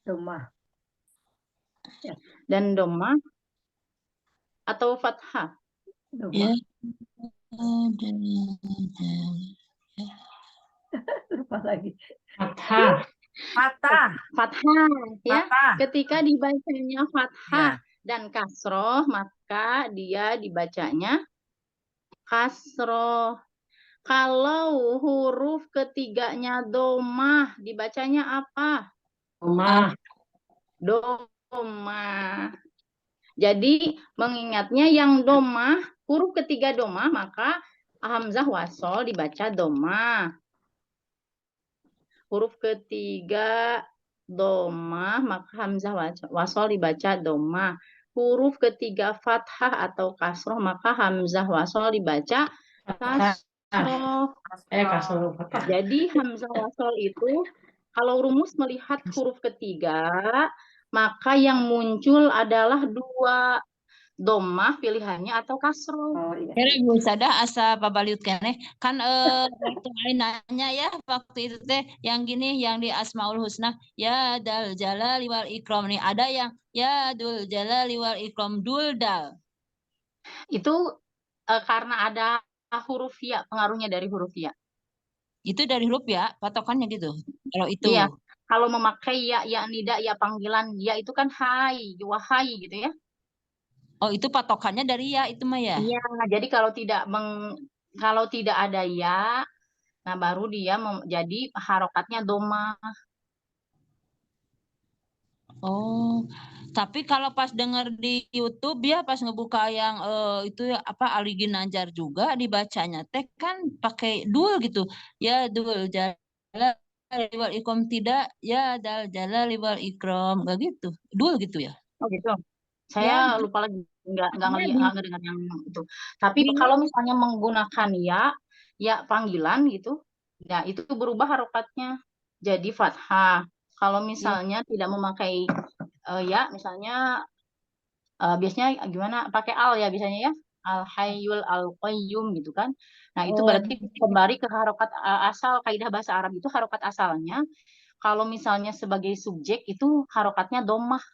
Domah. Dan domah atau fathah? Ya. Lupa lagi. Fathah. Patah. Fathah ya. Fathah. Ketika dibacanya fathah Ya. dan kasroh maka dia dibacanya kasroh. Kalau huruf ketiganya domah dibacanya apa? Domah. Domah. Jadi mengingatnya yang domah, huruf ketiga domah, maka hamzah wasol dibaca domah. Huruf ketiga domah, maka hamzah wasol dibaca domah. Huruf ketiga fathah atau kasroh, maka hamzah wasol dibaca kasroh. Kasroh. Jadi hamzah wasol itu kalau rumus melihat huruf ketiga, maka yang muncul adalah dua, domah pilihannya atau kasroh. Oh iya. Kira Bu Sada asa pabaliut keneh kan waktu Ain nanya ya waktu itu teh yang gini yang di Asmaul Husna ya dal jalali wal ikram nih ada yang ya dul jalali wal ikram dul dal. Itu karena ada huruf ya, pengaruhnya dari huruf ya. Itu dari huruf ya patokannya gitu. Kalau itu. Iya, kalau memakai ya nida, ya panggilan, ya itu kan hai, wahai gitu ya. Oh itu patokannya dari ya itu mah ya. Iya, jadi kalau tidak ada ya, nah baru dia jadi harokatnya domah. Oh, tapi kalau pas denger di YouTube ya pas ngebuka yang itu ya, apa Ali Ginanjar juga dibacanya teh kan pakai dul gitu. Ya dul jalali wal ikram tidak ya dal jalali wal ikram enggak gitu. Dul gitu ya. Oh gitu. Ya, Saya lupa lagi, nggak ngelihat, nggak ngedengar yang itu. Tapi Iya. kalau misalnya menggunakan ya panggilan gitu, ya itu berubah harokatnya jadi fathah. Kalau misalnya tidak memakai ya, misalnya biasanya gimana? Pakai al ya biasanya ya, al hayyul al qayyum gitu kan. Nah itu Oh, berarti kembali ke harokat asal, kaidah bahasa Arab itu harokat asalnya. Kalau misalnya sebagai subjek itu harokatnya domah.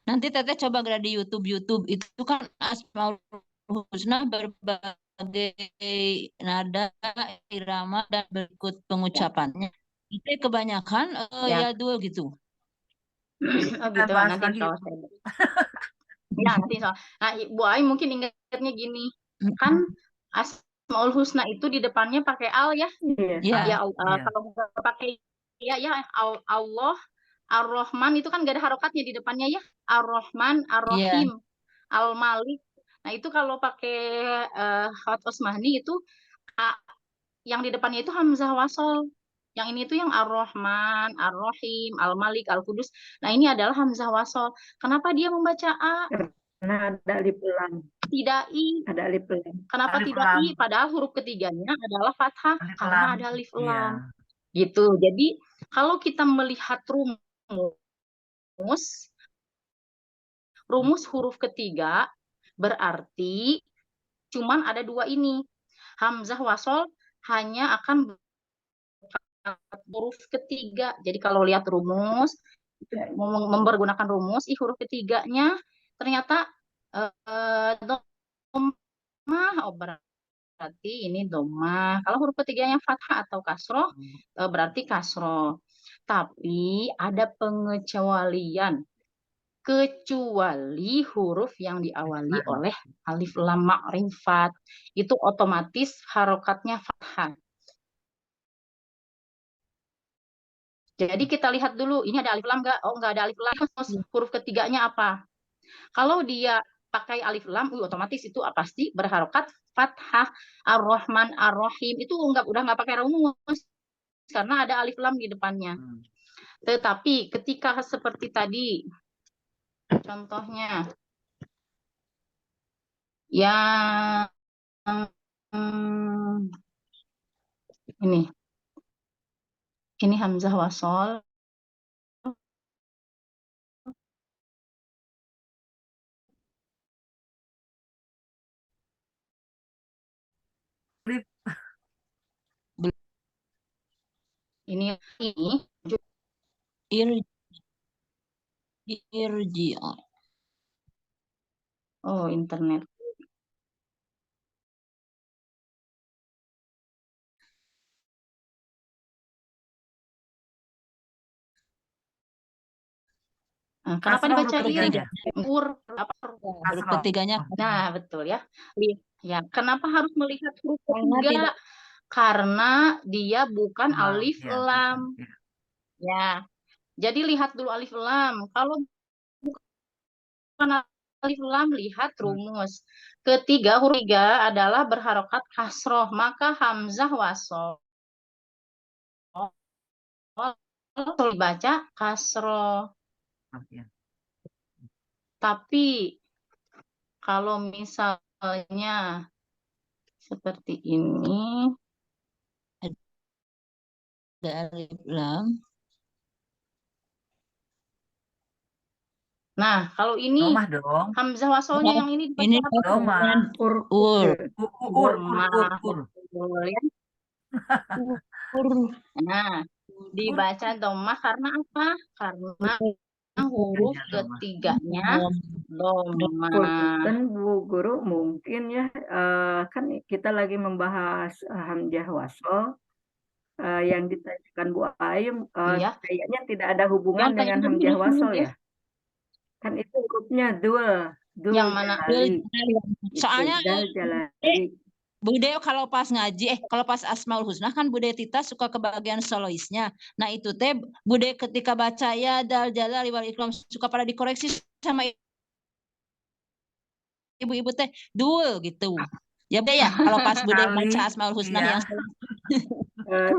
nanti Teteh coba gerak di YouTube itu kan Asmaul Husna berbagai nada, irama dan berikut pengucapannya. Itu kebanyakan Ya. ya dul gitu. Oh Kita gitu. bahas Nanti lagi. kalau saya ya nanti soal. Nah, Bu Ai mungkin ingatnya gini. Kan Asmaul Husna itu di depannya pakai al ya. Iya. Ya, Ya Iya. kalau nggak pakai ya Allah Ar-Rahman itu kan gak ada harokatnya di depannya ya. Ar-Rahman, iya. Ar-Rahim, Al-Malik. Nah, itu kalau pakai Khat Osmani itu yang di depannya itu hamzah wasol. Yang ini tuh yang Ar-Rahman, Ar-Rahim, Al-Malik, Al-Qudus. Nah, ini adalah hamzah wasol. Kenapa dia membaca A? Karena ada alif lam. Tidak I. Ada alif lam. Kenapa Alif tidak lam. I? Padahal huruf ketiganya adalah fathah. Alif Karena lam. ada alif Iya. lam. Gitu. Jadi, kalau kita melihat rumus huruf ketiga berarti cuman ada dua ini. Hamzah wasol hanya akan huruf ketiga. Jadi kalau lihat rumus, mempergunakan rumus, huruf ketiganya ternyata domah. Oh, berarti ini domah. Kalau huruf ketiganya fathah atau kasroh, berarti kasroh. Tapi ada pengecualian. Kecuali huruf yang diawali oleh alif lam ma'rifat. Itu otomatis harokatnya fathah. Jadi kita lihat dulu, ini ada alif lam nggak? Oh, nggak ada alif lam. Huruf ketiganya apa? Kalau dia pakai alif lam, otomatis itu pasti berharokat fathah. Ar-Rahman, Ar-Rahim itu udah nggak pakai rumus karena ada alif lam di depannya. Tetapi ketika seperti tadi, contohnya yang ini hamzah wasol. Ini Irji. oh internet. Nah, kenapa Kasroh dibaca huruf ir? ketiganya. Huruf Kasroh. ketiganya Nah, betul ya. Ya, kenapa harus melihat huruf karena ketiga? tidak Karena dia bukan Lam, alif ya, lam. betul, ya. Ya. Jadi lihat dulu alif lam. Kalau bukan alif lam, lihat rumus. Ketiga, huruf tiga adalah berharokat kasroh. Maka hamzah wasol dibaca kasroh. Oh, ya. Tapi kalau misalnya seperti ini, ada alif lam. nah kalau ini Domah dong. hamzah wasolnya yang ini dibaca Ini apa? Domah. ur. Ur. Betul ya. Nah, dibaca domah karena apa? Karena huruf Ya, domah. ketiganya domah. Punten Bu Guru, mungkin ya kan kita lagi membahas hamzah wasol yang ditanyakan Bu Aim Iya. kayaknya tidak ada hubungan Yang dengan tadi hamzah itu wasol ya. ya. Kan itu hurufnya dul Yang mana? jalali. Soalnya Dal jalali. Bude kalau pas ngaji, kalau pas Asmaul Husna kan Bude Tita suka ke bagian soloisnya. Nah itu teh Bude ketika baca ya dal jalali wal ikram suka pada dikoreksi sama ibu-ibu teh dul gitu. Ya Bude ya kalau pas Bude Kali, baca Asmaul Husna iya. yang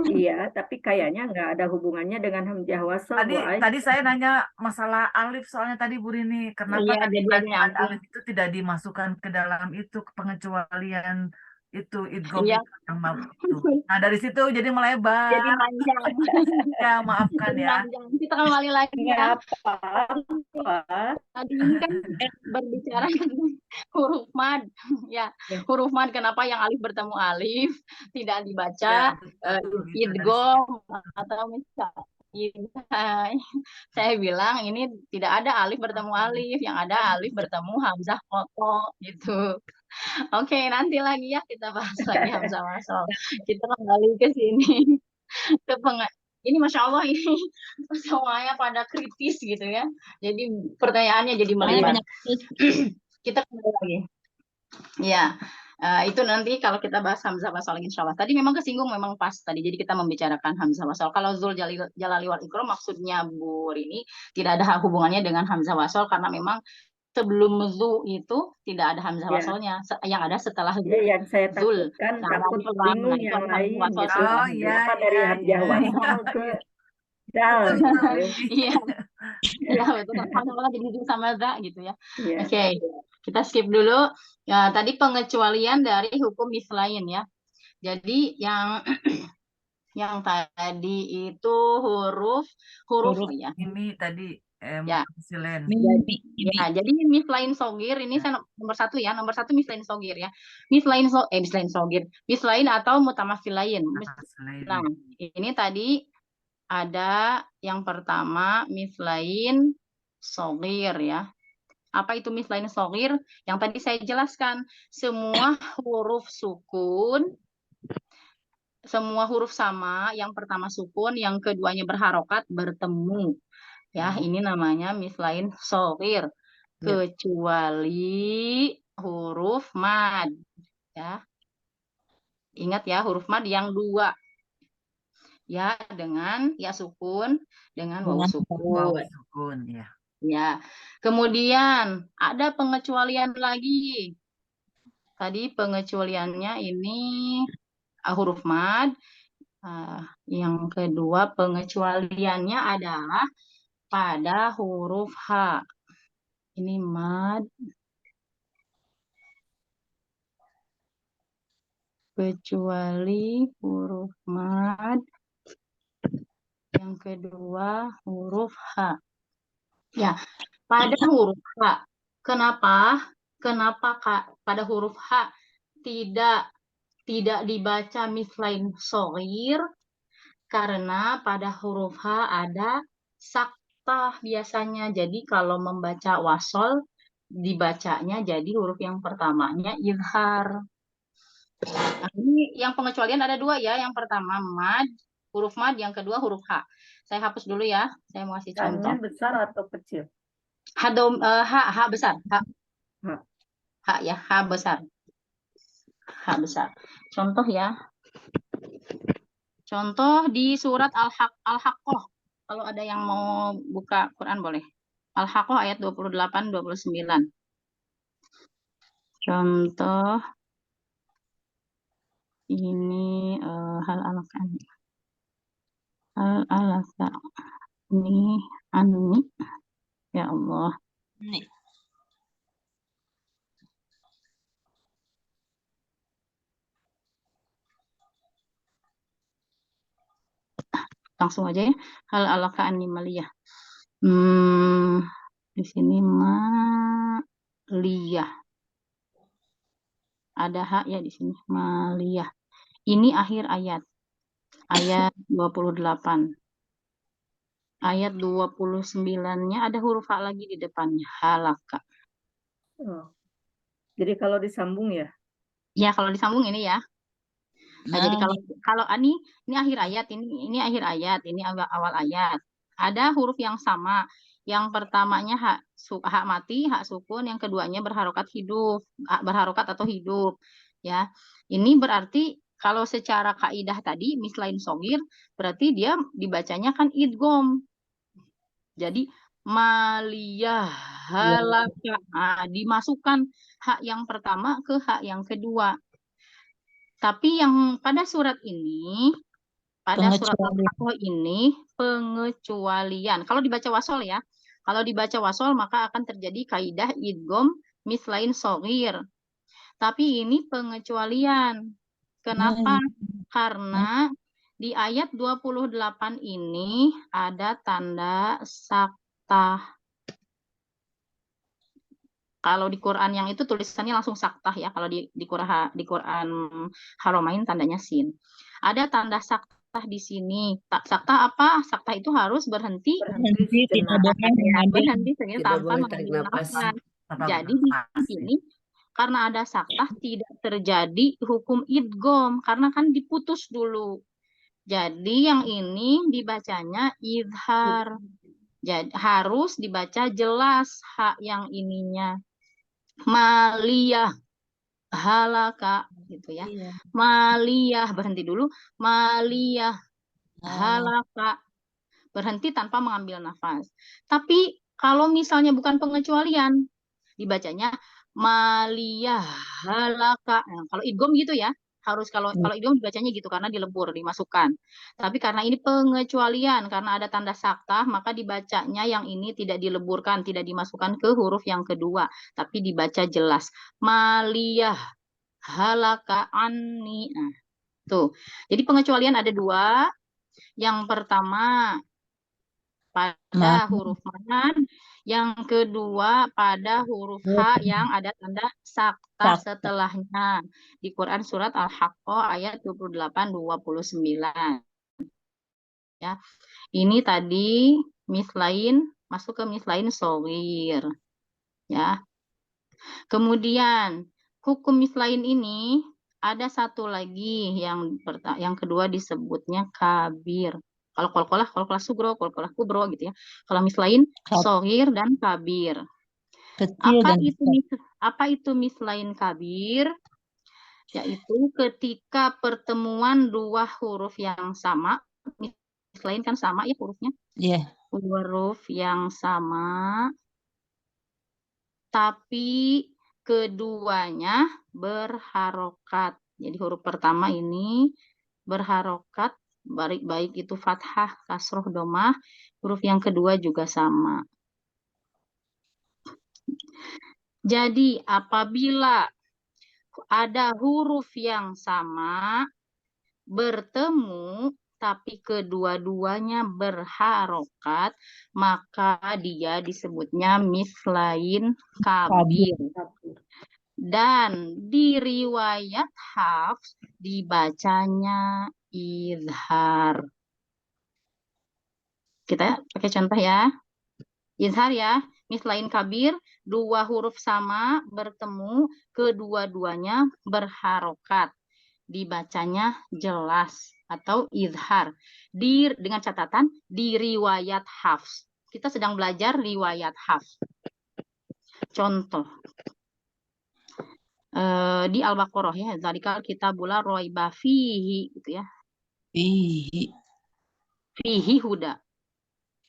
Iya, tapi kayaknya nggak ada hubungannya dengan hamzah wasol Bu Aim. Tadi saya nanya masalah alif soalnya tadi Bu Rini, kenapa Iya, tadi jadi ada kalimat nyambung. alif itu tidak dimasukkan ke dalam itu pengecualian itu idgham Iya. itu yang itu. Nah dari situ jadi melebar. Jadi panjang. Ya maafkan Jadi ya. panjang. Kita kembali lagi Nggak ya. apa-apa. Tadi ini kan berbicara huruf mad. Ya, huruf mad kenapa yang alif bertemu alif tidak dibaca Ya betul itu dari idgham atau misal saya bilang ini tidak ada alif bertemu alif, yang ada alif bertemu hamzah koto gitu. Oke, nanti lagi ya kita bahas lagi hamzah wasol. Kita kembali ke sini. Ke ini Masya Allah ini semuanya pada kritis gitu ya. Jadi pertanyaannya jadi melebar. banyak. Kita kembali lagi. Ya, itu nanti kalau kita bahas hamzah wasol insya Allah. Tadi memang kesinggung memang pas tadi. Jadi kita membicarakan hamzah wasol. Kalau zul jalali wal ikram maksudnya Bu Rini tidak ada hubungannya dengan hamzah wasol karena memang sebelum zu itu tidak ada hamzah Ya. wasolnya. Yang ada setelah Ya, yang saya zul. takutkan Nah, takut alif lam. bingung Nah, itu yang ada hamzah lain wasol gitu. setelah Oh zul. iya Kenapa dari iya hamzah iya. wasol ke dal Betul, gitu. betul, Rini. Iya, iya betul. Alhamdulillah jadi zu sama za gitu ya. Iya. Oke, kita skip dulu. Ya, tadi pengecualian dari hukum mislain ya. Jadi yang tadi itu huruf Huruf ya. Ini tadi Ya. silen. Jadi mislain sogir ini saya nomor satu ya. Nomor satu mislain sogir ya. Mislain sogir. Mislain atau mutamasilain. Nah, ini tadi ada yang pertama mislain sogir ya. Apa itu mislain sogir? Yang tadi saya jelaskan. Semua huruf sukun, semua huruf sama, yang pertama sukun, yang keduanya berharokat, bertemu. Ya, ini namanya mislain sogir. Kecuali huruf mad. Ya. Ingat ya, huruf mad yang dua. Ya, dengan ya sukun, dengan wawu Wawu sukun. sukun ya. Ya. Kemudian ada pengecualian lagi. Tadi pengecualiannya ini huruf mad. Yang kedua pengecualiannya adalah pada huruf H. Ini mad. Kecuali huruf mad. Yang kedua huruf H. Ya, pada huruf H. Kenapa Kak pada huruf H tidak dibaca mislain sogir? Karena pada huruf H ada saktah biasanya. Jadi kalau membaca wasol, dibacanya jadi huruf yang pertamanya izhar. Nah, ini yang pengecualian ada dua ya. Yang pertama mad, huruf mad. Yang kedua huruf H. Saya hapus dulu ya. Saya mau kasih contoh. H-nya besar atau kecil? H besar. H. H ya, H besar. H besar. Contoh ya. Contoh di surat Al-Haqqah. Kalau ada yang mau buka Quran boleh. Al-Haqqah ayat 28-29. Contoh ini hal alaka ini ani ya Allah. Nih. Langsung aja ya. Hal alaka animaliyah. Di sini maliyah. Ada hak ya di sini maliyah. Ini akhir ayat. Ayat 28. Ayat 29-nya ada huruf H lagi di depannya. Halaka. Oh. Jadi kalau disambung ya? Ya, kalau disambung ini ya. Nah, jadi Nah, kalau ini akhir ayat, ini akhir ayat, ini awal ayat. Ada huruf yang sama. Yang pertamanya hak mati, hak sukun, yang keduanya berharokat hidup, berharokat atau hidup. Ya. Ini berarti kalau secara kaidah tadi mislain sogir, berarti dia dibacanya kan idgom. Jadi maliyah halaka. Nah, dimasukkan hak yang pertama ke hak yang kedua. Tapi yang pada surat ini, pada surat Al-Haqqah ini pengecualian. Kalau dibaca wasol ya, kalau dibaca wasol maka akan terjadi kaidah idgom mislain sogir. Tapi ini pengecualian. Kenapa? Karena di ayat 28 ini ada tanda saktah. Kalau di Quran yang itu tulisannya langsung saktah ya. Kalau di Quran Haramain tandanya sin. Ada tanda saktah di sini. Saktah apa? Saktah itu harus berhenti tidak boleh mengambil. berhenti Tidak tanpa boleh tarik mengambil nafas. nafas. Jadi di sini karena ada saktah tidak terjadi hukum idgom karena kan diputus dulu. Jadi yang ini dibacanya idhar. Jadi harus dibaca jelas hak yang ininya. Maliyah halaka gitu ya. Iya. Maliyah berhenti dulu. Maliyah halaka berhenti tanpa mengambil nafas. Tapi kalau misalnya bukan pengecualian dibacanya maliyah halaka. Nah, kalau idgom gitu ya. Harus kalau idgom dibacanya gitu karena dilebur, dimasukkan. Tapi karena ini pengecualian, karena ada tanda saktah, maka dibacanya yang ini tidak dileburkan, tidak dimasukkan ke huruf yang kedua, tapi dibaca jelas. Maliyah halaka anni. Nah, tuh. Jadi pengecualian ada dua. Yang pertama pada huruf mad, yang kedua pada huruf H yang ada tanda saktah setelahnya. Di Quran surat Al-Haqqah ayat 28-29. Ya. Ini tadi mislain masuk ke mislain sogir. Ya. Kemudian hukum mislain ini ada satu lagi yang kedua disebutnya kabir. Kalau kolkolah sugro, kolkolah kubro gitu ya. Kalau mislain sogir dan kabir. Apa itu mislain kabir? Yaitu ketika pertemuan dua huruf yang sama, mislain kan sama ya hurufnya. Iya. Huruf yang sama, tapi keduanya berharokat. Jadi huruf pertama ini berharokat, baik itu fathah, kasroh, domah. Huruf yang kedua juga sama. Jadi apabila ada huruf yang sama bertemu tapi kedua-duanya berharokat, maka dia disebutnya mislain kabir. Dan di riwayat Hafs dibacanya izhar. Kita pakai contoh ya. Izhar ya, mislain kabir, dua huruf sama bertemu, kedua-duanya berharokat. Dibacanya jelas atau izhar. Dengan catatan di riwayat Hafs. Kita sedang belajar riwayat Hafs. Contoh. Di Al-Baqarah ya, zalikal kitabula roiba fihi gitu ya. Fihi. Fihi huda.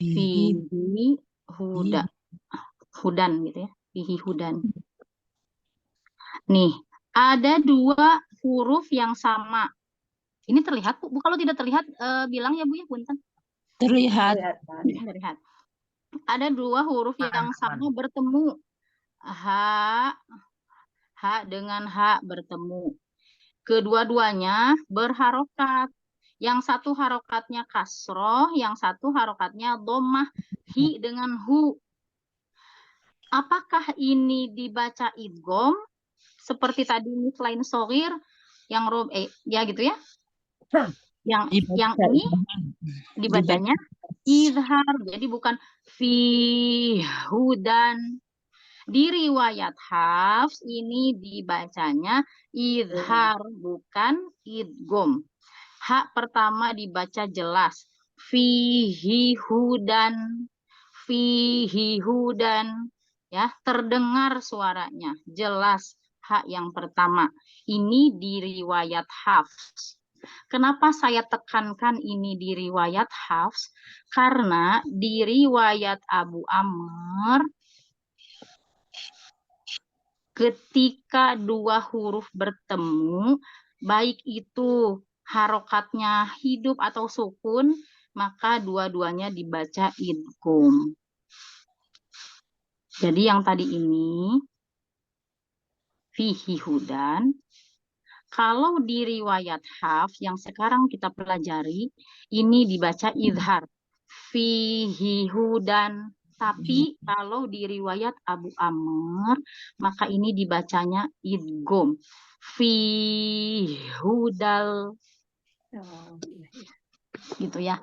Fihi huda. Hudan gitu ya. Fihi hudan. Nih, ada dua huruf yang sama. Ini terlihat, Bu. Kalau tidak terlihat, bilang ya, Bu ya, punten. Terlihat. Terlihat. Ada dua huruf yang sama bertemu. H dengan H bertemu. Kedua-duanya berharokat. Yang satu harokatnya kasroh, yang satu harokatnya dhammah. Hi dengan hu. Apakah ini dibaca idgham seperti tadi mislain shogir yang ya gitu ya? Yang ini dibacanya izhar. Jadi bukan fi hudan. Di riwayat Hafs ini dibacanya izhar, bukan idgham. Hak pertama dibaca jelas. Fihi hudan. Fihi hudan. Ya, terdengar suaranya. Jelas hak yang pertama. Ini di riwayat Hafs. Kenapa saya tekankan ini di riwayat Hafs? Karena di riwayat Abu Amr, ketika dua huruf bertemu, baik itu harokatnya hidup atau sukun, maka dua-duanya dibaca idgham. Jadi yang tadi ini, fihi hudan, kalau di riwayat Hafs yang sekarang kita pelajari, ini dibaca izhar. Fihi hudan. Tapi kalau di riwayat Abu Amr, maka ini dibacanya idgham. Fi hudal. Gitu ya.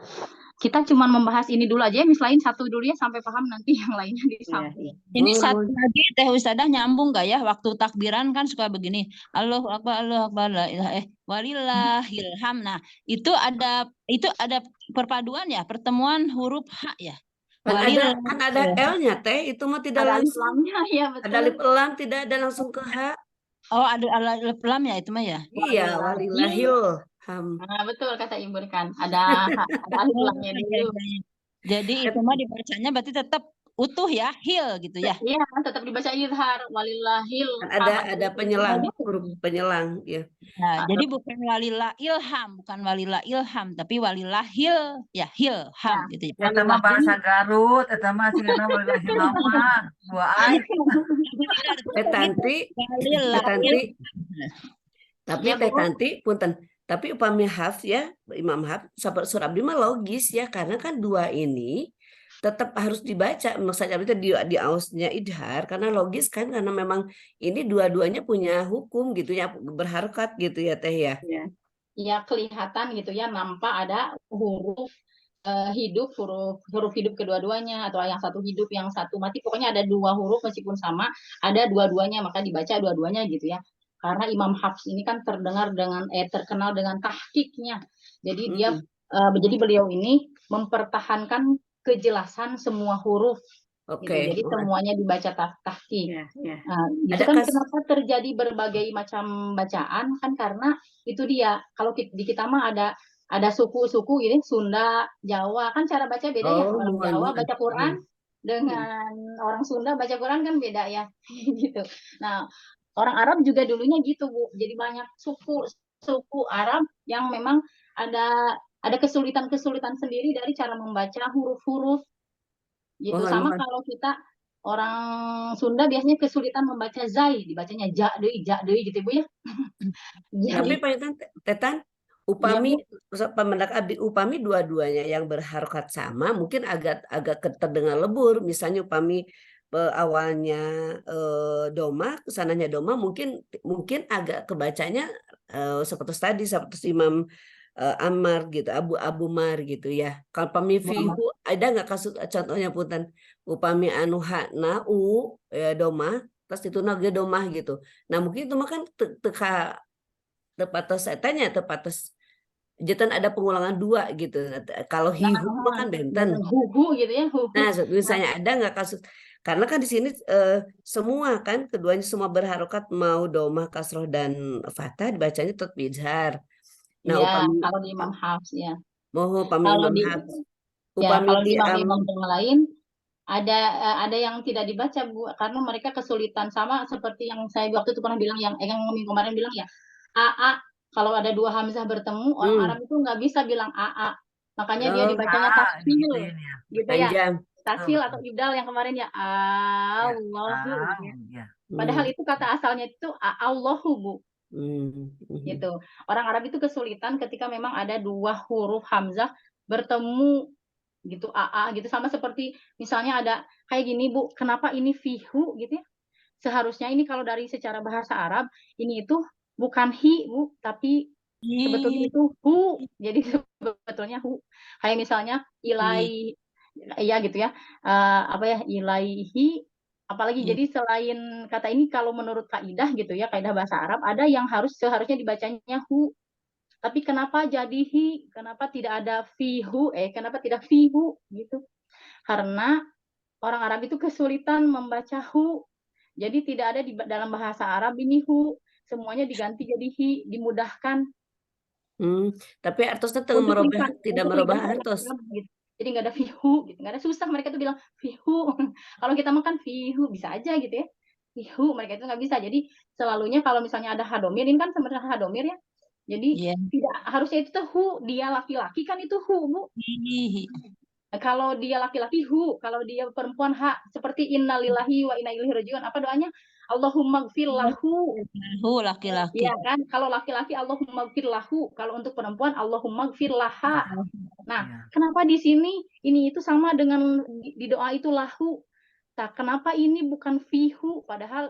Kita cuma membahas ini dulu aja ya, misalnya satu dulu ya sampai paham, nanti yang lainnya disambung. Ini satu lagi Teh Ustadzah, nyambung nggak ya? Waktu takbiran kan suka begini. Allahu Akbar, Allahu Akbar, la ilaha walillahilham. Nah, itu ada perpaduan ya, pertemuan huruf H ya. Kan ada L-nya Teh, itu mah tidak ada langsung. lamnya ya, betul. Ada alif lam, tidak ada langsung ke H. Oh, ada alif lam ya itu mah ya. Iya, walillahilham. Nah, betul kata Ibu kan. Ada alif lamnya dulu. Jadi itu mah dibacanya berarti tetap utuh ya, hil gitu ya. Iya, tetap dibaca izhar, walillahil. Ada penyelang, huruf penyelang ya. Nah, jadi bukan walillah ilham, bukan walillah ilham, tapi walillahil ya, hilham gitu ya. Eta mah bahasa Garut, eta mah aslinya walillahil lama. Dua ay. Teh Tanti, punten. Tapi upami Hafs ya, Imam Hafs, sahabat surah Abdi mah logis ya, karena kan dua ini tetap harus dibaca. Maksudnya itu di ausnya idhar, karena logis kan, karena memang ini dua-duanya punya hukum gitu ya, berharokat gitu ya Teh ya. Ya kelihatan gitu ya, nampak ada huruf hidup, huruf hidup kedua-duanya, atau yang satu hidup, yang satu mati. Pokoknya ada dua huruf meskipun sama, ada dua-duanya, maka dibaca dua-duanya gitu ya. Karena Imam Hafs ini kan terkenal dengan tahqiqnya. Jadi jadi beliau ini mempertahankan kejelasan semua huruf. Gitu. Jadi semuanya dibaca tahqiq. Itu kan kenapa terjadi berbagai macam bacaan kan, karena itu dia. Kalau di kita mah ada suku-suku ini, Sunda, Jawa, kan cara baca beda ya. Orang Jawa baca Quran dengan orang Sunda baca Quran kan beda ya. Gitu. Nah, orang Arab juga dulunya gitu, Bu. Jadi banyak suku Arab yang memang ada kesulitan-kesulitan sendiri dari cara membaca huruf-huruf. Gitu. Sama kalau kita orang Sunda biasanya kesulitan membaca zai, dibacanya ja deui gitu, Bu ya. Tapi Tetan, upami pemendak abdi, upami dua-duanya yang berharokat sama, mungkin agak terdengar lebur. Misalnya upami awalnya doma, kesananya doma, mungkin agak kebacanya seperti Imam Ammar gitu, Abu Mar gitu ya. Kalau upami fihu ada nggak kasus contohnya punten upami anu hakna domah terus itu nage domah gitu. Nah mungkin itu mah kan teka tepatos tanya tepatos jatan ada pengulangan 2 gitu. Kalau hihu mah kan benten. Huhu gitu ya, huhu. Nah, misalnya ada nggak kasus karena kan di sini semua kan keduanya semua berharokat mau domah kasroh dan fathah dibacanya tot bizhar. Nah, Iya, upami kalau di Imam Hafs ya. upami Kalau Imam di Hafs, ya upami kalau di di imam-imam yang lain ada yang tidak dibaca Bu karena mereka kesulitan sama seperti yang saya waktu itu pernah bilang yang minggu kemarin bilang ya AA kalau ada dua hamzah bertemu orang Arab itu nggak bisa bilang AA makanya dia dibacanya tafsil digituin ya. gitu ya panjang. tafsil Betul, atau betul. ibdal yang kemarin ya Allahu gitu ya. Ya. Padahal itu kata asalnya itu Allahu Bu gitu. Orang Arab itu kesulitan ketika memang ada dua huruf hamzah bertemu gitu AA gitu sama seperti misalnya ada kayak gini Bu, kenapa ini fihu gitu ya? Seharusnya ini kalau dari secara bahasa Arab ini itu bukan hi Bu, tapi sebetulnya itu hu. Jadi sebetulnya hu. Kayak misalnya ilai ya gitu ya. Apa ya ilaihi apalagi jadi selain kata ini kalau menurut kaidah gitu ya, kaidah bahasa Arab ada yang seharusnya dibacanya hu. Tapi kenapa jadi hi? Kenapa tidak ada fihu? Kenapa tidak fihu gitu? Karena orang Arab itu kesulitan membaca hu. Jadi tidak ada di dalam bahasa Arab ini hu. Semuanya diganti jadi hi, dimudahkan. Tapi artosnya Untuk tidak merubah artos. Gitu. Jadi nggak ada fihu, gitu. Nggak ada susah mereka tuh bilang fihu. Kalau kita makan fihu bisa aja gitu ya. Fihu mereka itu nggak bisa. Jadi selalunya kalau misalnya ada hadomir, ini kan sebenarnya hadomir ya. Jadi tidak harusnya itu tuh hu, dia laki-laki kan itu hu Bu. Kalau dia laki-laki hu, kalau dia perempuan ha, seperti innalillahi wa inna ilaihi rajiun. Apa doanya? Allahumma gfir lahu. Laki-laki. Iya kan? Kalau laki-laki Allahumma gfir lahu, kalau untuk perempuan Allahumma gfir laha. Nah, kenapa di sini ini itu sama dengan di doa itu lahu? Nah, kenapa ini bukan fihu padahal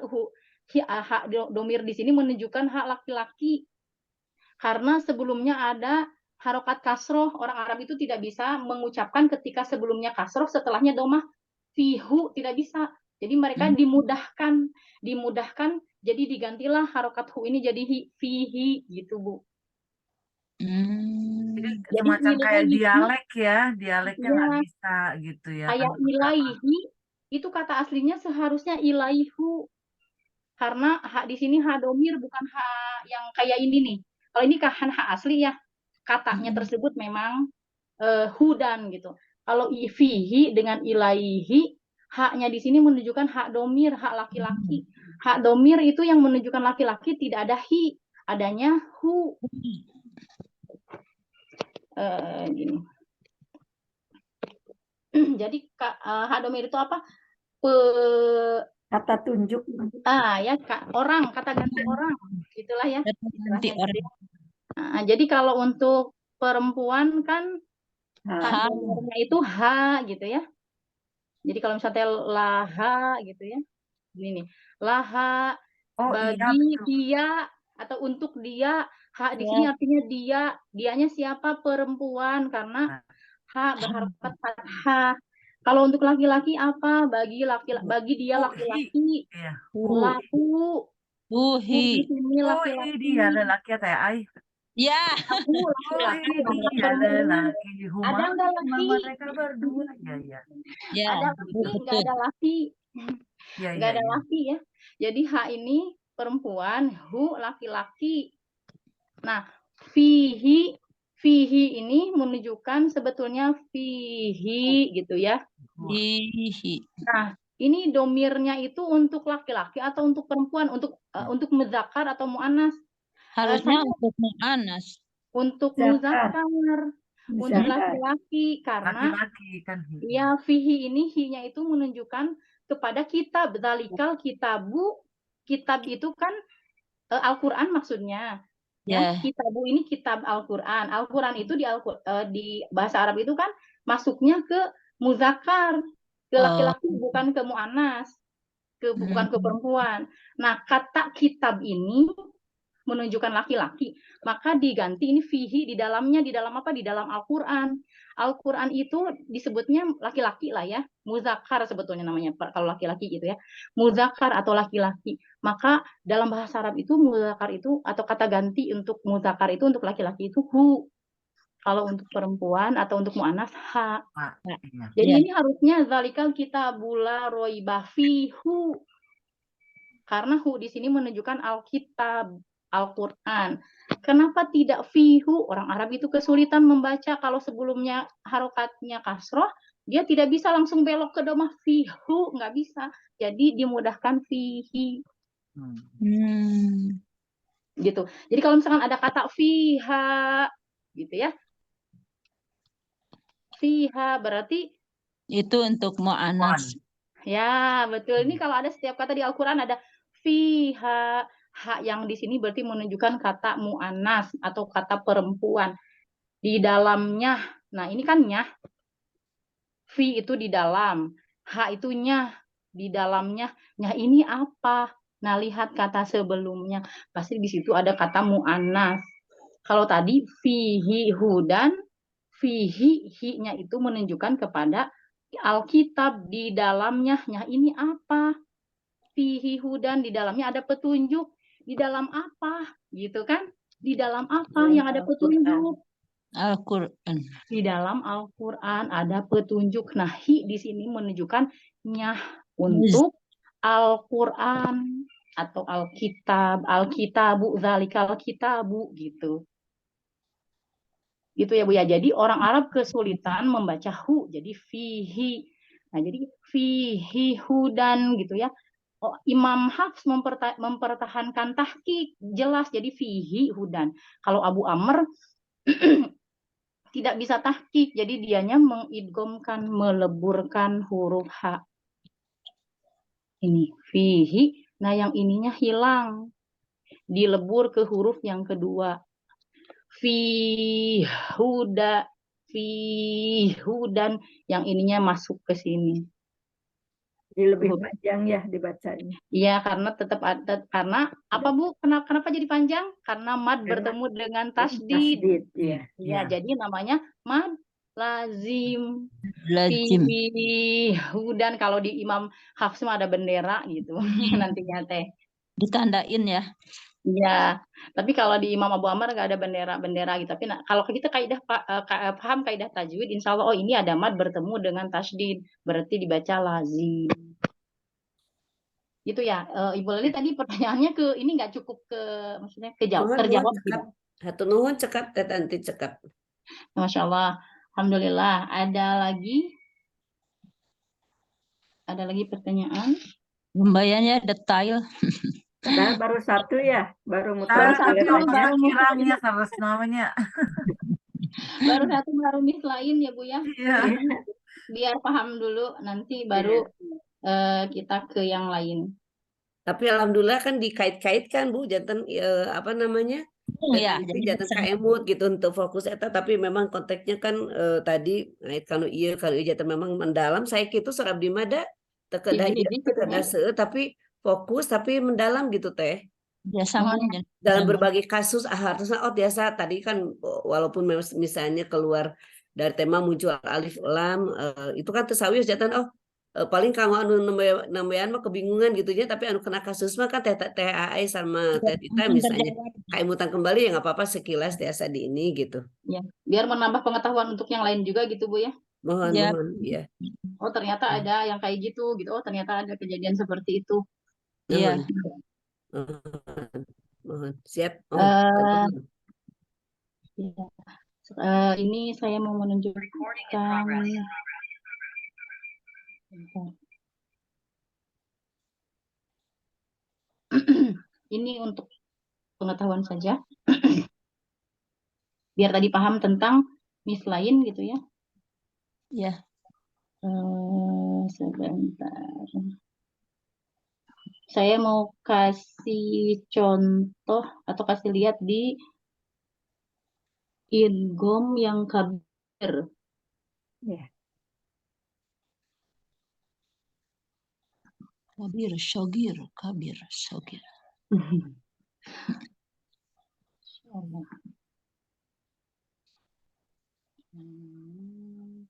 hak domir di sini menunjukkan hak laki-laki? Karena sebelumnya ada harokat kasroh, orang Arab itu tidak bisa mengucapkan ketika sebelumnya kasroh, setelahnya domah fihu, tidak bisa. Jadi mereka dimudahkan, jadi digantilah harokat hu ini jadi fihi gitu Bu. Jadi semacam kayak dialek ya, dialeknya nggak bisa gitu ya. Kayak ilaihi itu kata aslinya seharusnya ilaihu. Karena hak di sini hak domir bukan hak yang kayak ini nih. Kalau ini kan hak asli ya, katanya tersebut memang hudan gitu. Kalau fihi dengan ilaihi, haknya di sini menunjukkan hak domir, hak laki-laki. Hak domir itu yang menunjukkan laki-laki tidak ada hi, adanya hu. Gini. Jadi hak domir itu apa? Kata tunjuk. Ya orang, kata ganti orang, gitulah ya. Jadi kalau untuk perempuan kan hak domirnya itu ha gitu ya. Jadi kalau misalnya laha gitu ya, ini nih laha bagi dia atau untuk dia, hak di sini artinya dianya siapa perempuan karena hak berharokat fathah. Kalau untuk laki-laki apa? Bagi dia laki-laki. Lahu. Huhi. Ini laki-laki. Dia lelaki atau ya ai? Ya. Laki-laki. Dia lelaki. Ada nggak laki? Mereka berdua ya. Ada laki, nggak ada laki. Nggak ada laki ya. Jadi hak ini perempuan, hu laki-laki. Nah, fihi ini menunjukkan sebetulnya fihi gitu ya. Fihi. Nah, ini domirnya itu untuk laki-laki atau untuk perempuan, untuk muzakkar atau muannas? Harusnya untuk muannas. Untuk muzakkar, untuk laki-laki karena ya fihi ini hi-nya itu menunjukkan kepada kitab, zalikal kitabu, kitab itu kan Al-Qur'an maksudnya. Ya, kitabu ini kitab Al-Qur'an. Al-Qur'an itu di bahasa Arab itu kan masuknya ke muzakkar, ke laki-laki bukan ke muannas, bukan ke perempuan. Nah, kata kitab ini menunjukkan laki-laki, maka diganti ini fihi di dalamnya, di dalam apa? Di dalam Al-Qur'an. Al-Qur'an itu disebutnya laki-laki lah ya, muzakkar sebetulnya namanya kalau laki-laki gitu ya. Muzakkar atau laki-laki. Maka dalam bahasa Arab itu muzakkar itu atau kata ganti untuk muzakkar itu untuk laki-laki itu hu. Kalau untuk perempuan atau untuk mu'annas ha. Iya. Jadi Iya. ini harusnya zalikal kitabul la raiba fihu. Karena hu di sini menunjukkan Alkitab, Al-Qur'an. Kenapa tidak fihu? Orang Arab itu kesulitan membaca kalau sebelumnya harokatnya kasroh, dia tidak bisa langsung belok ke domah fihu, nggak bisa. Jadi dimudahkan fihi gitu. Jadi kalau misalkan ada kata fiha gitu ya. Fiha berarti Itu untuk mu'anas. ya, betul. Ini kalau ada setiap kata di Al-Qur'an ada fiha, ha yang di sini berarti menunjukkan kata mu'annas atau kata perempuan. Di dalamnya. Nah, ini kan nyah. Fi itu di dalam, ha itu nyah, di dalamnya. Nyah ini apa? Nah, lihat kata sebelumnya. Pasti di situ ada kata mu'annas. Kalau tadi fihi hudan, fihi hi-nya itu menunjukkan kepada Alkitab, di dalamnya. Nyah ini apa? Fihi hudan, di dalamnya ada petunjuk. Di dalam apa? Gitu kan? Di dalam apa yang ada petunjuk? Al-Qur'an. Di dalam Al-Qur'an ada petunjuk. Nah, hi di sini menunjukkan nyah untuk Al-Qur'an atau Alkitab, Alkitabu, zalikal kitabu gitu. Gitu ya Bu ya. Jadi orang Arab kesulitan membaca hu, jadi fihi. Nah, jadi fihi hudan gitu ya. Oh, Imam Hafs mempertahankan tahqiq, jelas jadi fihi hudan. Kalau Abu Amr tidak bisa tahqiq, jadi dianya mengidghamkan, meleburkan huruf ha. Ini fihi. Nah, yang ininya hilang. Dilebur ke huruf yang kedua. Fi huda, fi hudan, yang ininya masuk ke sini. Jadi lebih panjang ya dibacanya. Iya, karena tetap ada, karena apa Bu? Kenapa jadi panjang? Karena mad bertemu dengan tasdid. Tasdid, ya. Iya, jadi namanya mad lazim. Lazim. Fi hudan, kalau di Imam Hafs mah ada bendera gitu nantinya teh. Ditandain ya. Iya, tapi kalau di Imam Abu Amr nggak ada bendera gitu. Tapi kalau kita paham kaidah tajwid, insya Allah, oh ini ada mad bertemu dengan tasdid, berarti dibaca lazim. Gitu ya, Ibu Leli tadi pertanyaannya ke ini nggak cukup maksudnya terjawab tidak? Hatur nuhun cekap teh nanti cekap. Masya Allah, alhamdulillah. Ada lagi pertanyaan? Pembayannya detail. Padahal baru satu ya, baru Baru mutlak satu, aja. Kiranya harus namanya. baru satu baru lain ya Bu ya. Iya. Biar paham dulu, nanti baru kita ke yang lain. Tapi alhamdulillah kan dikait-kaitkan Bu, jantan apa namanya? Ya, Nanti jadi jantan kaemut gitu untuk fokus eta, tapi memang konteksnya kan tadi ngait kalau iya jantan memang mendalam. Saya gitu serap di mada tekedah Jadi, ieu tekedah seueur tapi fokus tapi mendalam gitu teh. biasa Dalam berbagai kasus harusnya biasa tadi kan walaupun misalnya keluar dari tema muncul alif lam itu kan tersawis jatan paling kamu anu nambahan mah kebingungan gitu ya, tapi anu kena kasus mah kan teh AI sama teh Tita misalnya kayak mutan kembali ya nggak apa-apa sekilas biasa di ini gitu. Ya, biar menambah pengetahuan untuk yang lain juga gitu Bu ya. Mohon Ya. mohon ya. Oh ternyata ada yang kayak gitu. Oh ternyata ada kejadian seperti itu. Iya. Mohon siap. Ini saya mau menunjukkan ini untuk pengetahuan saja. Biar tadi paham tentang mislain gitu ya. Ya. Sebentar. Saya mau kasih contoh atau kasih lihat di idgham yang kabir. Ya. Kabir, syogir, kabir, syogir. Allah. Hmm.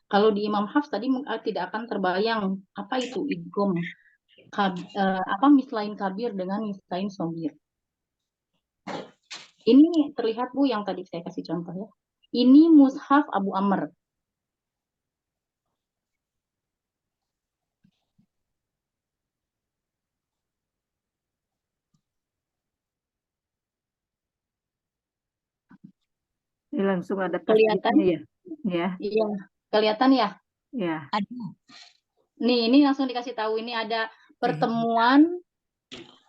Kalau di Imam Hafs tadi tidak akan terbayang apa itu idgham, apa mislain kabir dengan mislain shogir. Ini terlihat Bu yang tadi saya kasih contoh ya. Ini mushaf Abu Amr. Ini langsung ada Kelihatan? tasdidnya ya. Ya. Iya, kelihatan ya? Ya. Aduh. Nih, ini langsung dikasih tahu ini ada pertemuan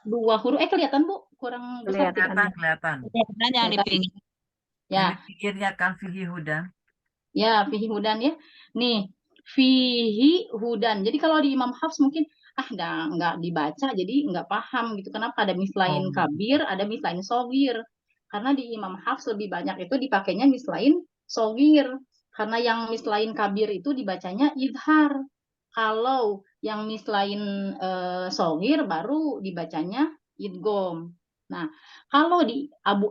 dua huruf. Kelihatan Bu? Kurang besar tidak? Kelihatan. Kelihatan yang di pinggir. Ya. Yang di pinggirnya kan fihi hudan. Ya, fihi hudan ya. Nih, fihi hudan. Jadi kalau di Imam Hafs mungkin nggak dibaca, jadi nggak paham gitu. Kenapa ada mislain kabir, ada mislain shogir. Karena di Imam Hafs lebih banyak itu dipakainya mislain shogir. Karena yang mislain kabir itu dibacanya idhar. Kalau yang mislain shogir baru dibacanya idgham. Nah, kalau di Abu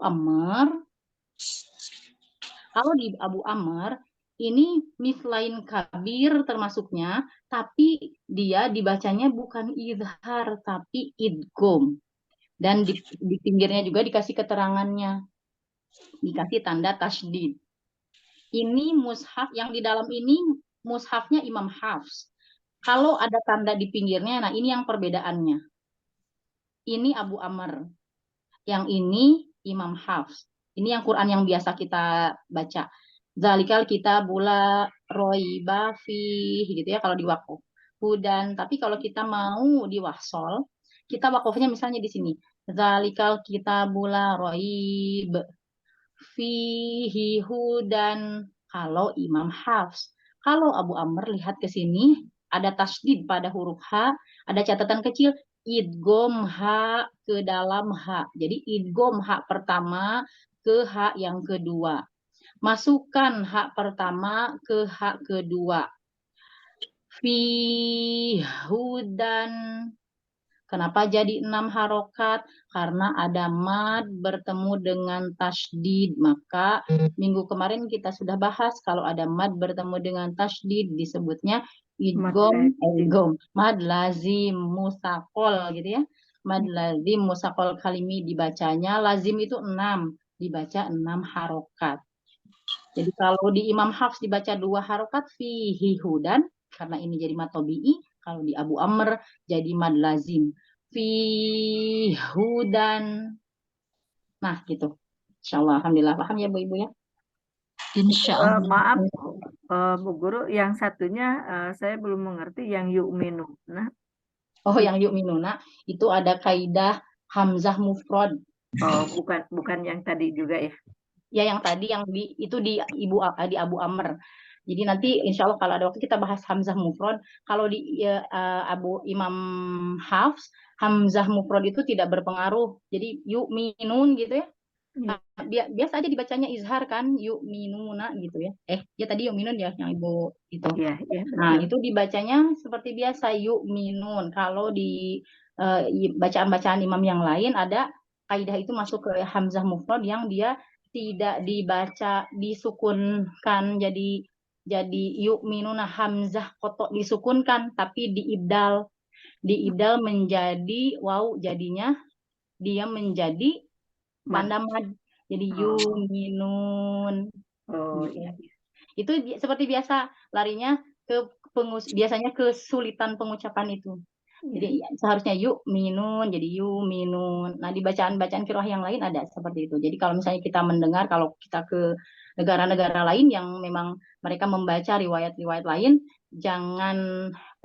Amr ini mislain kabir termasuknya, tapi dia dibacanya bukan idhar, tapi idgham. Dan di pinggirnya juga dikasih keterangannya. Dikasih tanda tasydid. Ini mushaf, yang di dalam ini mushafnya Imam Hafs. Kalau ada tanda di pinggirnya, nah ini yang perbedaannya. Ini Abu Amr. Yang ini Imam Hafs. Ini yang Quran yang biasa kita baca. Zalikal kitabula roiba fi gitu ya kalau di wakaf. Hudan, tapi kalau kita mau di wahsol, kita wakafnya misalnya di sini. Zalikal kitabula roib fihi hudan kalau Imam Hafs. Kalau Abu Amr lihat ke sini ada tasdid pada huruf H, ada catatan kecil idgham H ke dalam H. Jadi idgham H pertama ke H yang kedua. Masukkan hak pertama ke hak kedua. Fi hudan. Kenapa jadi 6 harokat? Karena ada mad bertemu dengan tasydid. Maka minggu kemarin kita sudah bahas kalau ada mad bertemu dengan tasydid disebutnya idgham, mad lazim musaqol gitu ya. Mad lazim musaqol kalimi dibacanya lazim itu 6, dibaca 6 harokat. Jadi kalau di Imam Hafs dibaca 2 harokat fihi hudan, karena ini jadi mad tabi'i. Kalau di Abu Amr jadi mad lazim. Fi hudan. Nah gitu. Insyaallah, alhamdulillah paham ya Bu Ibu ya. Insyaallah. Maaf Bu Guru, yang satunya saya belum mengerti yang yu'minu. Nah. Oh, yang yu'minuna itu ada kaidah hamzah mufrad. Oh, bukan yang tadi juga ya. Ya, yang tadi itu di Abu Amr. Jadi nanti insya Allah kalau ada waktu kita bahas hamzah mufrad. Kalau di Imam Hafs, hamzah mufrad itu tidak berpengaruh. Jadi yu'minun gitu ya. Biasa aja dibacanya izhar kan, yu'minuna gitu ya. Ya tadi yu'minun ya yang Ibu itu. Ya, nah, itu dibacanya seperti biasa yu'minun. Kalau di bacaan-bacaan imam yang lain ada kaidah itu masuk ke hamzah mufrad yang dia tidak dibaca disukunkan jadi yu'minuna, hamzah kotok disukunkan tapi diibdal menjadi waw, jadinya dia menjadi tanda mad jadi yu'minun. Iya. Itu seperti biasa larinya biasanya kesulitan pengucapan itu. Jadi seharusnya yu'minun jadi yu'minun. Nah, di bacaan-bacaan qiraah yang lain ada seperti itu. Jadi kalau misalnya kita mendengar, kalau kita ke negara-negara lain yang memang mereka membaca riwayat-riwayat lain, jangan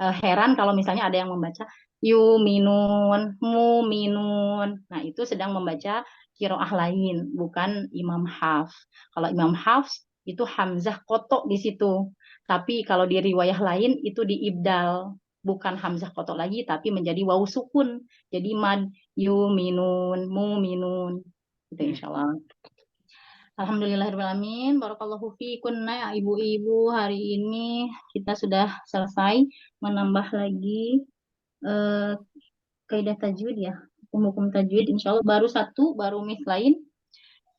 heran kalau misalnya ada yang membaca yu'minun, mu'minun. Nah, itu sedang membaca qiraah lain, bukan Imam Hafs. Kalau Imam Hafs itu hamzah kotok di situ. Tapi kalau di riwayah lain itu diibdal. bukan hamzah kotok lagi tapi menjadi wawu sukun. Jadi mad yuminun, muminun. Itu insyaallah. Alhamdulillahirrahmanirrahim. Barakallahu fiikunna ya ibu-ibu. Hari ini kita sudah selesai menambah lagi kaidah tajwid ya. Hukum-hukum tajwid insyaallah baru satu, baru mislain.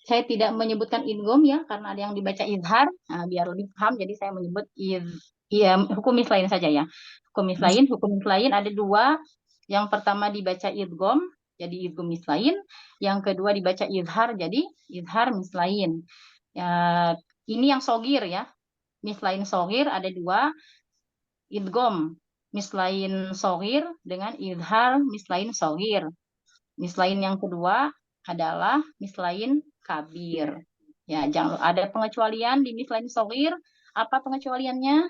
Saya tidak menyebutkan idgham ya karena ada yang dibaca izhar. Nah, biar lebih paham jadi saya menyebut hukum mislain saja ya. Hukum mislain ada dua. Yang pertama dibaca idgham jadi idgham mislain, yang kedua dibaca izhar jadi izhar mislain. Ya, ini yang sogir ya. Mislain sogir ada dua, idgham mislain sogir dengan izhar mislain sogir. Mislain yang kedua adalah mislain kabir. Ya, jangan ada pengecualian di mislain sogir. Apa pengecualiannya?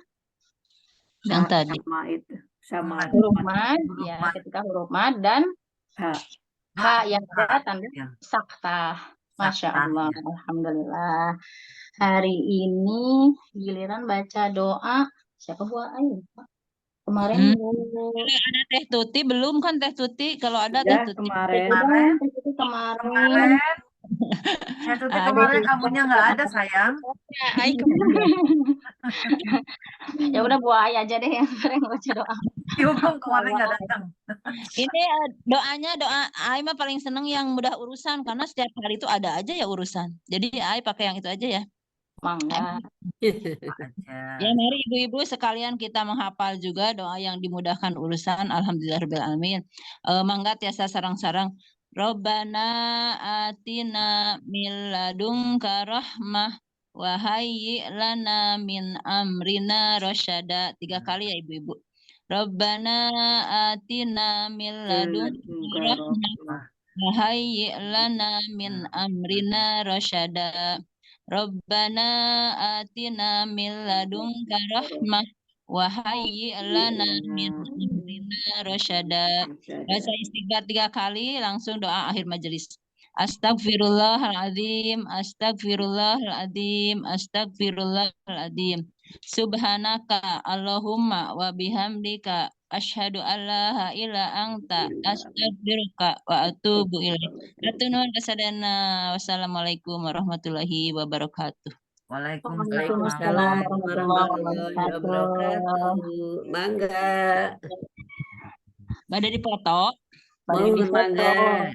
Yang tadi. Sama itu. Sama Huruf mad, ya, ketika huruf mad dan ha yang ada tanda saktah. Masya Allah, alhamdulillah. Hari ini giliran baca doa. Siapa buah air? Kemarin ada Teh Tuti belum kan Teh Tuti? Kalau ada Teh ya, Tuti. kemarin. Ya Tuti kemarin kamunya nggak ada sayang. Ya udah buah air aja deh yang sering baca doa. Hukum kemarin nggak datang. Ini doanya doa Ai mah paling seneng yang mudah urusan karena setiap hari itu ada aja ya urusan. Jadi Ai pakai yang itu aja ya. Mangga. Ya mari ibu-ibu sekalian kita menghafal juga doa yang dimudahkan urusan. Alhamdulillahirobbilalamin. Mangga tiasa sarang-sarang. Robbana atina min ladunka rahmah wa hayyi lana min amrina rasyada. 3 kali ya ibu-ibu. Robbana atina min ladunka rahmah wa hayyi lana min amrina rasyada. Rabbana atina min ladunka rahmah wa hayyi lana min amrina rasyada. Baca istighfar 3 kali langsung doa akhir majelis. Astagfirullahaladzim, astagfirullahaladzim, astagfirullahaladzim. Subhanaka Allahumma wa bihamdika asyhadu an la ilaha anta astaghfiruka wa atubu ilaik. Atunun kasadana. Wassalamualaikum warahmatullahi wabarakatuh. Waalaikumsalam warahmatullahi wabarakatuh. Mangga. Bade dipoto. Mohon mangga.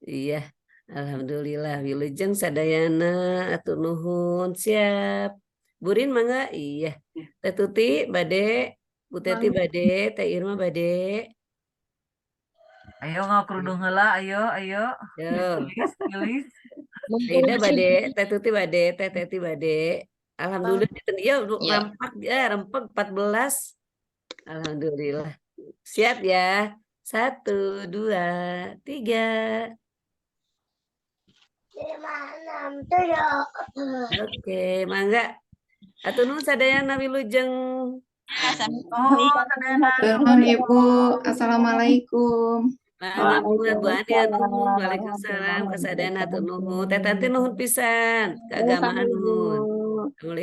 Iya, alhamdulillah. Wilujeng sadayana atuh nuhun siap. Burin mangga iya. Teh Tuti bade, Bu Teti bade, Teh Irma bade. Ayo ngakrudung heula, ayo. Yo. Gelis. Ida bade, Teh Tuti bade, Teh Teti bade. Alhamdulillah iya rempeg 14. Alhamdulillah. Siap ya. 1, 2, 3. 5, 6, 7. Oke, mangga. Atuh nuhun sadayana wilujeng. Nuhun Ibu. Assalamualaikum. Mangga Bu Ani nuhun. Waalaikumsalam kasadayana atuh nuhun. Teh Tanti nuhun pisan. Keagamaan nuhun.